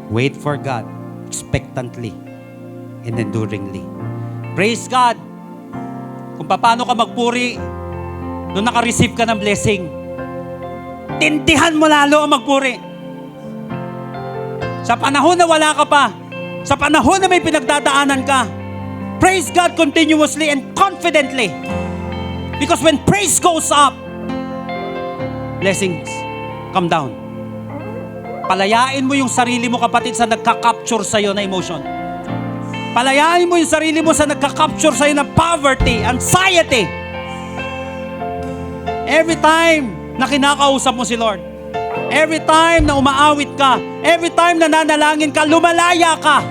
[SPEAKER 1] Wait for God expectantly and enduringly. Praise God! Kung paano ka magpuri nung naka-receive ka ng blessing. Tindihan mo lalo ang magpuri. Sa panahon na wala ka pa, sa panahon na may pinagdadaanan ka, praise God continuously and confidently. Because when praise goes up, blessings come down. Palayain mo yung sarili mo, kapatid, sa nagka-capture sa'yo na emotion. Palayain mo yung sarili mo sa nagka-capture sa'yo na poverty, anxiety. Every time na kinakausap mo si Lord, every time na umaawit ka, every time na nanalangin ka, lumalaya ka.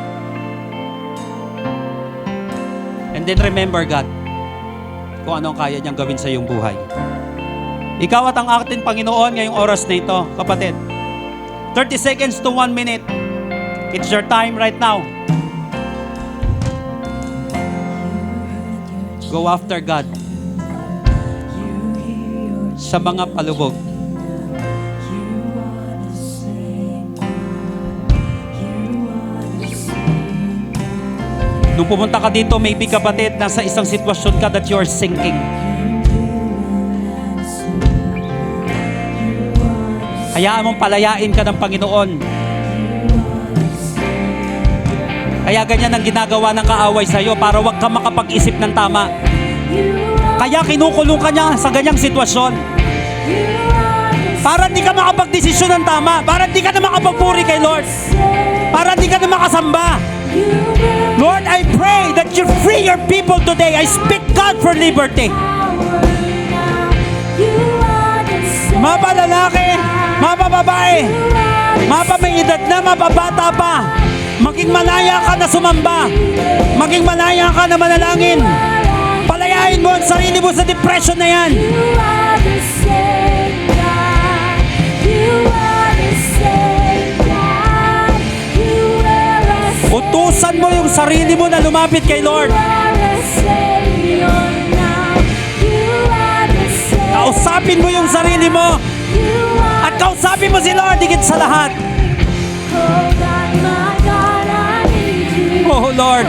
[SPEAKER 1] And then remember God, kung ano ang kaya niyang gawin sa iyong buhay. Ikaw at ang ating Panginoon ngayong oras na ito, kapatid. 30 seconds to 1 minute. It's your time right now. Go after God. Sa mga palubog. Nung pumunta ka dito, maybe kapatid, nasa isang sitwasyon ka that you are sinking. Hayaan mong palayain ka ng Panginoon. Kaya ganyan ang ginagawa ng kaaway sa'yo para wag ka makapag-isip ng tama. Kaya kinukulong ka niya sa ganyang sitwasyon. Para di ka makapag-desisyon ng tama. Para di ka na makapagpuri kay Lord. Para di ka na makasamba. Lord, I pray that you free your people today. I speak God for liberty. Mapalalaki, mapababae, mapamay edad na, mapabata pa, maging malaya ka na sumamba, maging malaya ka na manalangin. Palayain mo ang sarili mo sa depression na yan. Utusan mo yung sarili mo na lumapit kay Lord. Kausapin mo yung sarili mo. At kausapin mo si Lord higit sa lahat. Oh Lord.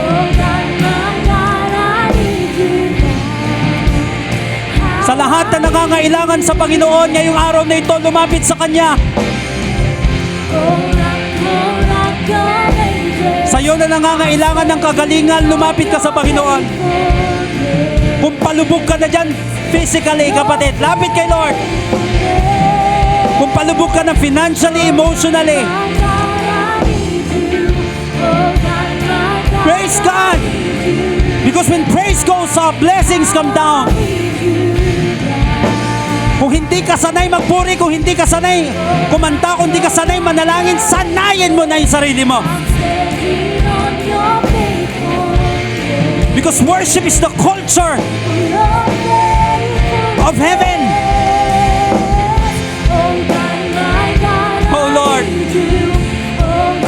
[SPEAKER 1] Sa lahat na nangangailangan sa Panginoon ngayong araw na ito, lumapit sa Kanya. Sa iyo na nangangailangan ng kagalingan, lumapit ka sa Panginoon. Kung palubog ka na dyan, physically, kapatid, lapit kay Lord. Kung palubog ka na financially, emotionally, praise God. Because when praise goes up, blessings come down. Kung hindi ka sanay magpuri, kung hindi ka sanay kumanta, kung hindi ka sanay manalangin, sanayin mo na yung sarili mo. Because worship is the culture of heaven. Oh Lord,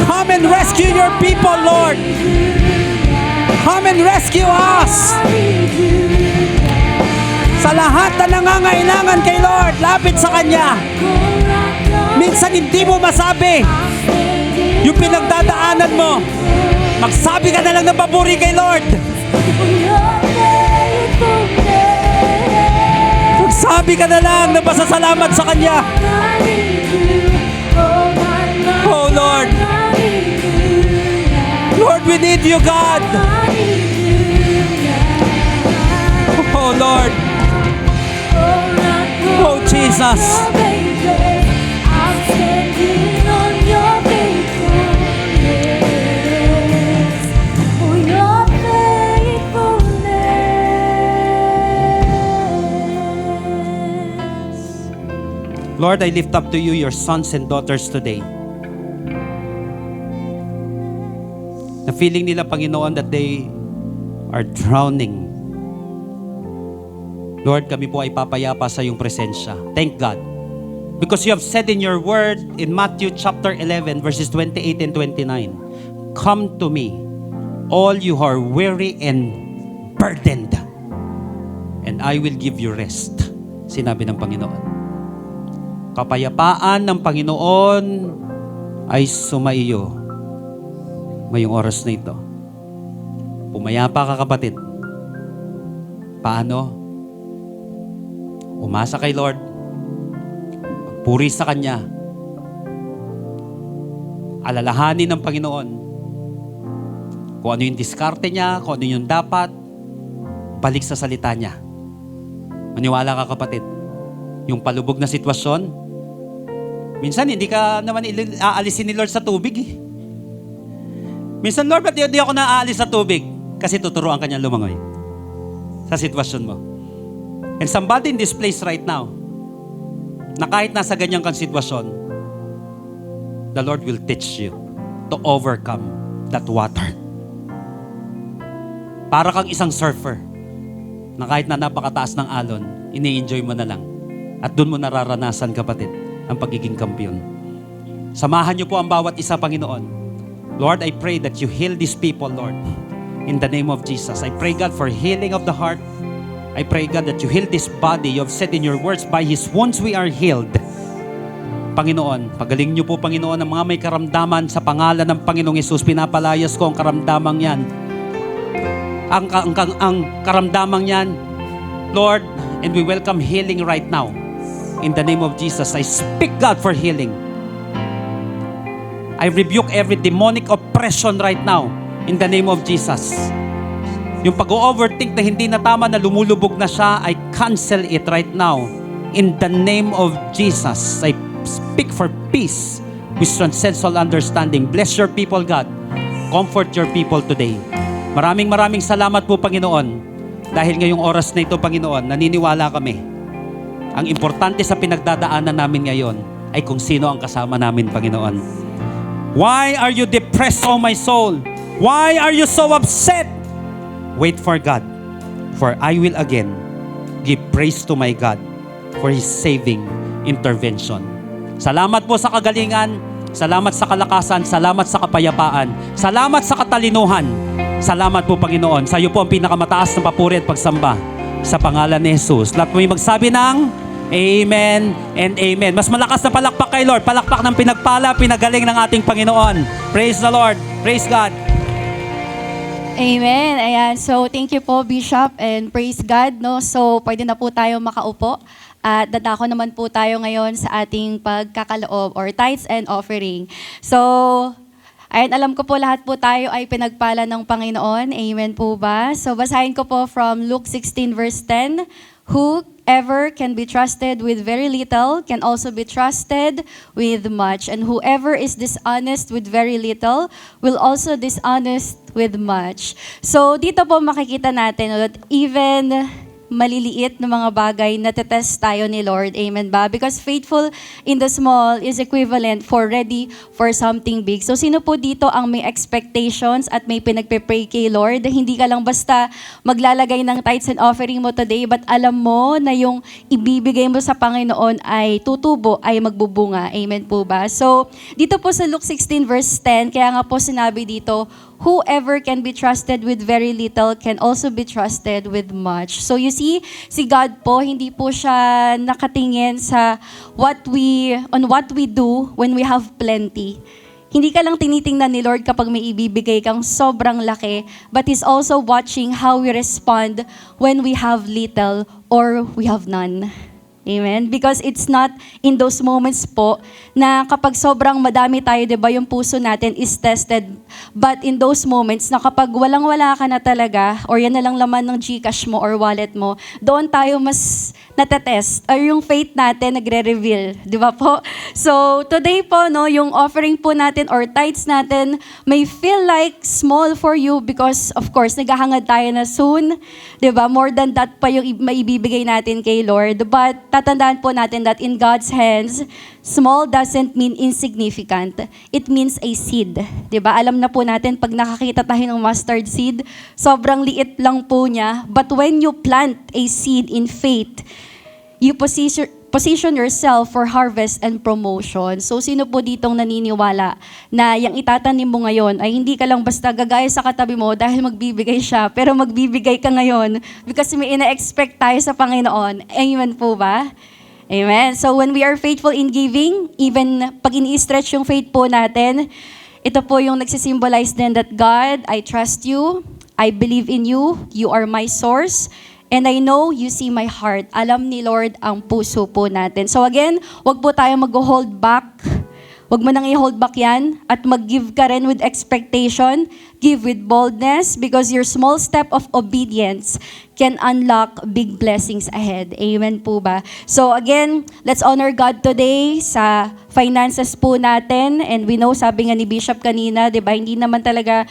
[SPEAKER 1] come and rescue your people, Lord. Come and rescue us. Sa lahat na nangangailangan kay Lord, lapit sa Kanya. Minsan hindi mo masabi yung pinagdadaanan mo. Magsabi ka na lang ng papuri kay Lord. Magsabi ka na lang ng pasasalamat sa Kanya. Oh Lord, Lord, we need you, God. Oh Lord, oh Jesus. Lord, I lift up to you your sons and daughters today. Na feeling nila, Panginoon, that they are drowning. Lord, kami po ay papayapa sa iyong presensya. Thank God. Because you have said in your word in Matthew chapter 11 verses 28 and 29, come to me, all you who are weary and burdened, and I will give you rest. Sinabi ng Panginoon. Kapayapaan ng Panginoon ay sumaiyo ngayong oras na ito. Pumayapa ka, kapatid. Paano? Umasa kay Lord. Puri sa Kanya. Alalahanin ng Panginoon kung ano yung diskarte niya, kung ano yung dapat, balik sa salita niya. Maniwala ka, kapatid. Yung palubog na sitwasyon, minsan hindi ka naman aalisin ni Lord sa tubig eh. Minsan, Lord, ba't di ako naaalis sa tubig? Kasi tuturuan ka niya lumangoy sa sitwasyon mo. And somebody in this place right now, na kahit nasa ganyang kang sitwasyon, the Lord will teach you to overcome that water. Para kang isang surfer, na kahit na napakataas ng alon, ini-enjoy mo na lang. At doon mo nararanasan, kapatid, ang pagiging kampiyon. Samahan niyo po ang bawat isa, Panginoon. Lord, I pray that you heal these people, Lord. In the name of Jesus. I pray, God, for healing of the heart. I pray, God, that you heal this body. You have said in your words, by His wounds we are healed. Panginoon, pagaling niyo po, Panginoon, ang mga may karamdaman sa pangalan ng Panginoong Hesus. Pinapalayas ko ang karamdamang yan. Ang karamdamang yan, Lord, and we welcome healing right now. In the name of Jesus, I speak, God, for healing. I rebuke every demonic oppression right now in the name of Jesus. Yung pag-overthink na hindi na tama, na lumulubog na siya, I cancel it right now in the name of Jesus. I speak for peace which transcends all understanding. Bless your people, God. Comfort your people today. Maraming salamat po, Panginoon. Dahil ngayong oras na ito, Panginoon, naniniwala kami. Ang importante sa pinagdadaanan namin ngayon ay kung sino ang kasama namin, Panginoon. Why are you depressed, O my soul? Why are you so upset? Wait for God, for I will again give praise to my God for His saving intervention. Salamat po sa kagalingan, salamat sa kalakasan, salamat sa kapayapaan, salamat sa katalinuhan. Salamat po, Panginoon. Sa iyo po ang pinakamataas na papuri at pagsamba sa pangalan ni Jesus. Lahat po yung magsabi ng Amen and Amen. Mas malakas na palakpak kay Lord. Palakpak ng pinagpala, pinagaling ng ating Panginoon. Praise the Lord. Praise God.
[SPEAKER 2] Amen. Ayan. So, thank you po, Bishop, and praise God, no? So, pwede na po tayo makaupo. At dadako naman po tayo ngayon sa ating pagkakaloob or tithes and offering. So, ayan, alam ko po lahat po tayo ay pinagpala ng Panginoon. Amen po ba? So, basahin ko po from Luke 16 verse 10. Whoever can be trusted with very little can also be trusted with much. And whoever is dishonest with very little will also dishonest with much. So dito po makikita natin that even maliliit na mga bagay na tetest tayo ni Lord. Amen ba? Because faithful in the small is equivalent for ready for something big. So sino po dito ang may expectations at may pinagpe-pray kay Lord? Hindi ka lang basta maglalagay ng tithes and offering mo today, but alam mo na yung ibibigay mo sa Panginoon ay tutubo, ay magbubunga. Amen po ba? So dito po sa Luke 16 verse 10, kaya nga po sinabi dito, whoever can be trusted with very little can also be trusted with much. So you see, si God po, hindi po siya nakatingin sa what we do when we have plenty. Hindi ka lang tinitingnan ni Lord kapag may ibibigay kang sobrang laki, but He's also watching how we respond when we have little or we have none. Amen? Because it's not in those moments po na kapag sobrang madami tayo, di ba, yung puso natin is tested. But in those moments na kapag walang-wala ka na talaga, or yan na lang laman ng GCash mo or wallet mo, doon tayo mas natetest, or yung faith natin nagre-reveal. Di ba po? So, today po, no, yung offering po natin or tithes natin may feel like small for you because, of course, naghahangad tayo na soon. Di ba? More than that pa yung maibibigay natin kay Lord. But, tatandaan po natin that in God's hands, small doesn't mean insignificant. It means a seed. Diba? Alam na po natin, pag nakakita tayo ng mustard seed, sobrang liit lang po niya. But when you plant a seed in faith, you position yourself for harvest and promotion. So, sino po ditong naniniwala na yung itatanim mo ngayon ay hindi ka lang basta gagaya sa katabi mo dahil magbibigay siya, pero magbibigay ka ngayon because may ina-expect tayo sa Panginoon. Amen po ba? Amen. So, when we are faithful in giving, even pag ini-stretch yung faith po natin, ito po yung nagsisimbolize din that God, I trust you, I believe in you, you are my source, and I know you see my heart. Alam ni Lord ang puso po natin. So again, wag po tayo mag-hold back. Wag mo nang i-hold back yan at mag-give ka rin with expectation. Give with boldness because your small step of obedience can unlock big blessings ahead. Amen po ba? So again, let's honor God today sa finances po natin. And we know, sabi nga ni Bishop kanina, di ba, hindi naman talaga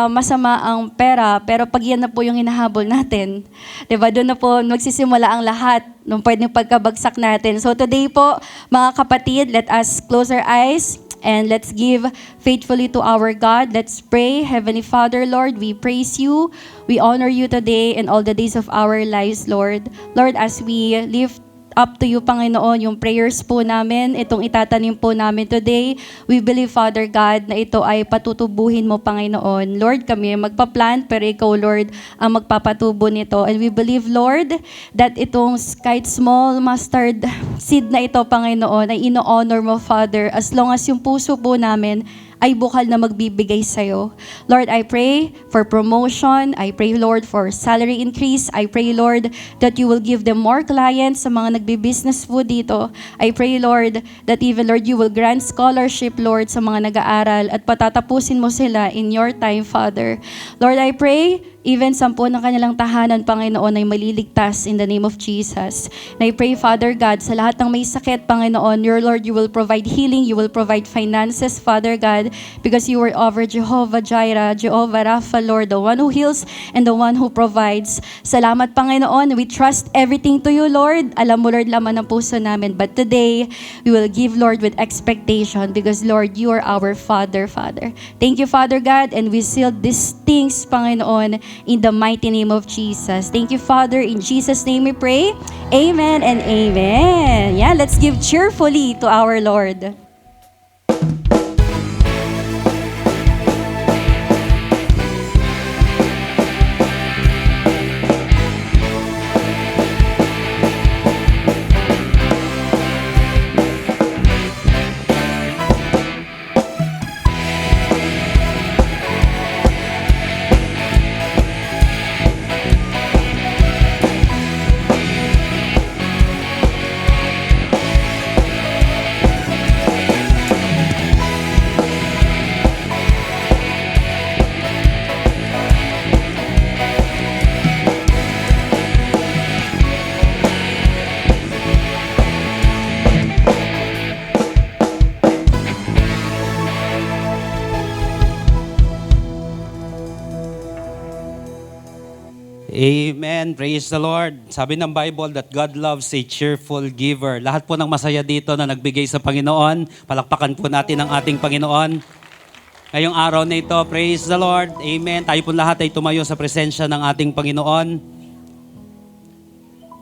[SPEAKER 2] masama ang pera. Pero pag yan na po yung hinahabol natin, di ba, doon na po magsisimula ang lahat nung pwedeng pagkabagsak natin. So today po, mga kapatid, let us close our eyes and let's give faithfully to our God. Let's pray. Heavenly Father, Lord, we praise you. We honor you today and all the days of our lives, Lord. Lord, as we lift up to you, Panginoon, yung prayers po namin, itong itatanim po namin today. We believe, Father God, na ito ay patutubuhin mo, Panginoon. Lord, kami magpa-plant, pero ikaw, Lord, ang magpapatubo nito. And we believe, Lord, that itong kahit small mustard seed na ito, Panginoon, ay ino-honor mo, Father, as long as yung puso po namin ay bukal na magbibigay sa'yo. Lord, I pray for promotion. I pray, Lord, for salary increase. I pray, Lord, that you will give them more clients sa mga nagbi-business po dito. I pray, Lord, that even, Lord, you will grant scholarship, Lord, sa mga nag-aaral at patatapusin mo sila in your time, Father. Lord, I pray, even 10 ng kanilang tahanan, Panginoon, ay maliligtas in the name of Jesus. And I pray, Father God, sa lahat ng may sakit, Panginoon, your Lord, you will provide healing, you will provide finances, Father God, because you are over Jehovah Jireh, Jehovah Rapha, Lord, the one who heals and the one who provides. Salamat, Panginoon. We trust everything to you, Lord. Alam mo, Lord, laman ng puso namin. But today, we will give, Lord, with expectation because, Lord, you are our Father, Father. Thank you, Father God, and we seal these things, Panginoon, in the mighty name of Jesus. Thank you, Father. In Jesus' name we pray. Amen and amen. Yeah, let's give cheerfully to our Lord.
[SPEAKER 1] Amen. Praise the Lord. Sabi ng Bible that God loves a cheerful giver. Lahat po ng masaya dito na nagbigay sa Panginoon, palakpakan po natin ang ating Panginoon. Ngayong araw na ito, praise the Lord. Amen. Tayo po lahat ay tumayo sa presensya ng ating Panginoon.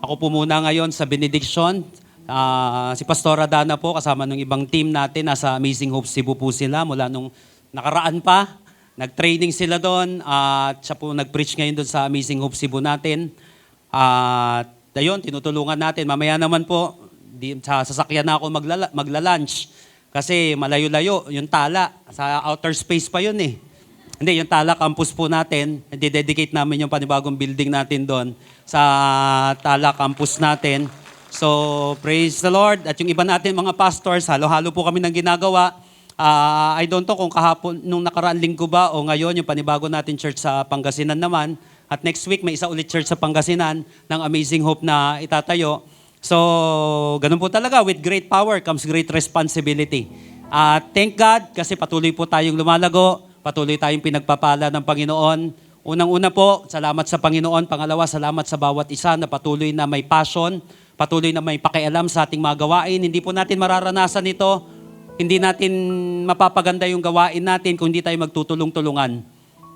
[SPEAKER 1] Ako po muna ngayon sa benediction. Si Pastora Dana po, kasama ng ibang team natin, nasa Amazing Hope Cebu po sila mula nung nakaraan pa. Nag-training sila doon at siya po nag-preach ngayon doon sa Amazing Hope Cebu natin. At ayun, tinutulungan natin. Mamaya naman po, sa sasakyan na ako magla-lunch. Kasi malayo-layo, yung Tala, sa outer space pa yun eh. Hindi, yung Tala campus po natin, dedicate namin yung panibagong building natin doon sa Tala campus natin. So, praise the Lord. At yung iba natin mga pastors, halo-halo po kami ng ginagawa. I don't know kung kahapon, nung nakaraan linggo ba o ngayon, yung panibago natin church sa Pangasinan naman. At next week, may isa ulit church sa Pangasinan ng Amazing Hope na itatayo. So, ganun po talaga. With great power comes great responsibility. Thank God kasi patuloy po tayong lumalago. Patuloy tayong pinagpapala ng Panginoon. Unang-una po, salamat sa Panginoon. Pangalawa, salamat sa bawat isa na patuloy na may passion, patuloy na may pakialam sa ating mga gawain. Hindi po natin mararanasan ito. Hindi natin mapapaganda yung gawain natin kung hindi tayo magtutulong-tulungan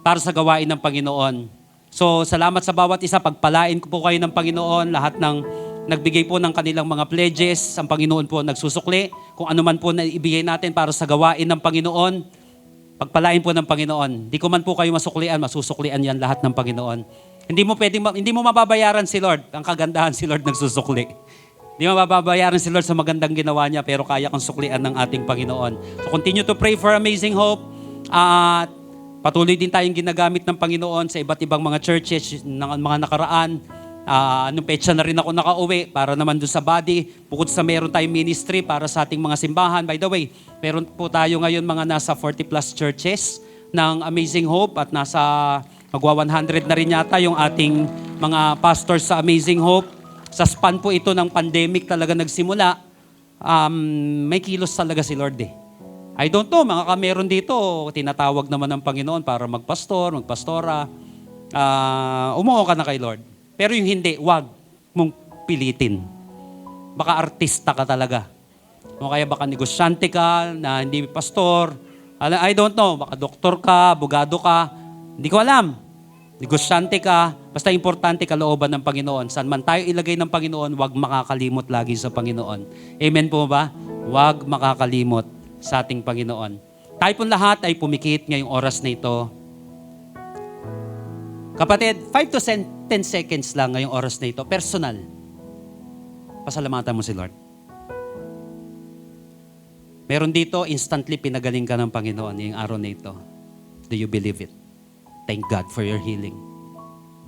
[SPEAKER 1] para sa gawain ng Panginoon. So, salamat sa bawat isa. Pagpalain ko po kayo ng Panginoon. Lahat ng nagbigay po ng kanilang mga pledges. Ang Panginoon po nagsusukli. Kung ano man po na ibigay natin para sa gawain ng Panginoon, pagpalain po ng Panginoon. Di ko man po kayo masuklian, masusuklian yan lahat ng Panginoon. Hindi mo mababayaran si Lord. Ang kagandahan si Lord nagsusukli. Hindi mababayaran si Lord sa magandang ginawa niya, pero kaya kang suklian ng ating Panginoon. So continue to pray for Amazing Hope. At patuloy din tayong ginagamit ng Panginoon sa iba't ibang mga churches ng mga nakaraan. Anong petsa na rin ako nakauwi para naman doon sa body. Bukod sa meron tayong ministry para sa ating mga simbahan. By the way, meron po tayo ngayon mga nasa 40 plus churches ng Amazing Hope at nasa magwa 100 na rin yata yung ating mga pastors sa Amazing Hope. Sa span po ito ng pandemic talaga nagsimula, may kilos talaga si Lord eh. I don't know, mga kameron dito, tinatawag naman ng Panginoon para magpastora. Umuo ka na kay Lord. Pero yung hindi, wag mong pilitin. Baka artista ka talaga. O kaya baka negosyante ka na hindi pastor. I don't know, baka doktor ka, abogado ka. Hindi ko alam. Negosyante ka, basta importante kalooban ng Panginoon. Saan man tayo ilagay ng Panginoon, wag makakalimot lagi sa Panginoon. Amen po ba? Wag makakalimot sa ating Panginoon. Tayo pong lahat ay pumikit ngayong oras na ito. Kapatid, 5 to 10 seconds lang ngayong oras na ito. Personal. Pasalamatan mo si Lord. Meron dito, instantly pinagaling ka ng Panginoon ngayong araw na ito. Do you believe it? Thank God for your healing.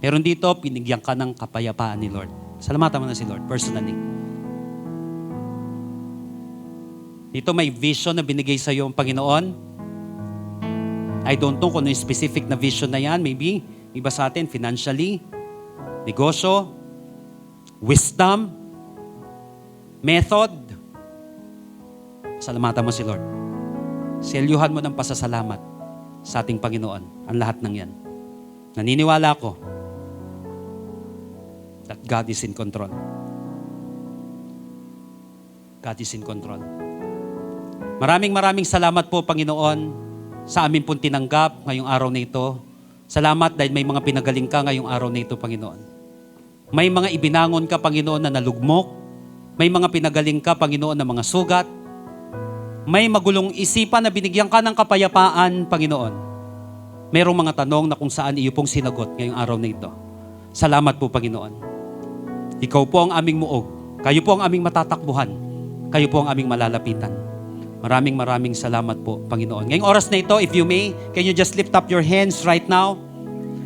[SPEAKER 1] Meron dito, pinigyan ka ng kapayapaan ni Lord. Salamatan mo na si Lord, personally. Dito may vision na binigay sa iyo ang Panginoon. I don't know kung ano yung specific na vision na yan. Maybe, iba sa atin, financially, negosyo, wisdom, method. Salamatan mo si Lord. Selyuhan mo ng pasasalamat sa ating Panginoon, ang lahat ng yan. Naniniwala ko that God is in control. God is in control. Maraming salamat po, Panginoon, sa amin pong tinanggap ngayong araw na ito. Salamat dahil may mga pinagaling ka ngayong araw na ito, Panginoon. May mga ibinangon ka, Panginoon, na nalugmok. May mga pinagaling ka, Panginoon, na mga sugat. May magulong isipan na binigyan ka ng kapayapaan, Panginoon. Merong mga tanong na kung saan iyo pong sinagot ngayong araw na ito. Salamat po, Panginoon. Ikaw po ang aming muog. Kayo po ang aming matatakbuhan. Kayo po ang aming malalapitan. Maraming salamat po, Panginoon. Ngayong oras na ito, if you may, can you just lift up your hands right now?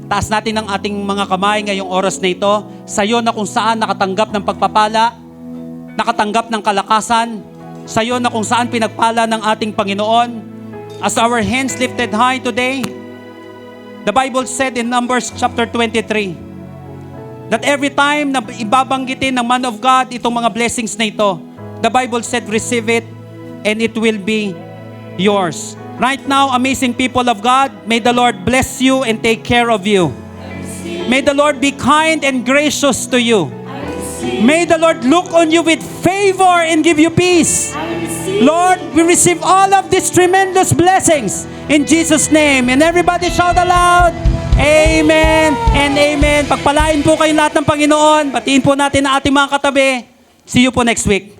[SPEAKER 1] Taas natin ang ating mga kamay ngayong oras na ito. Sa iyo na kung saan nakatanggap ng pagpapala, nakatanggap ng kalakasan, sa iyo na kung saan pinagpala ng ating Panginoon. As our hands lifted high today, the Bible said in Numbers chapter 23, that every time na ibabanggitin ng man of God itong mga blessings na ito, the Bible said, receive it and it will be yours. Right now, amazing people of God, may the Lord bless you and take care of you. May the Lord be kind and gracious to you. May the Lord look on you with favor and give you peace. Lord, we receive all of these tremendous blessings in Jesus' name. And everybody shout aloud, Amen and Amen. Pagpalain po kayo lahat ng Panginoon. Batiin po natin ang ating mga katabi. See you po next week.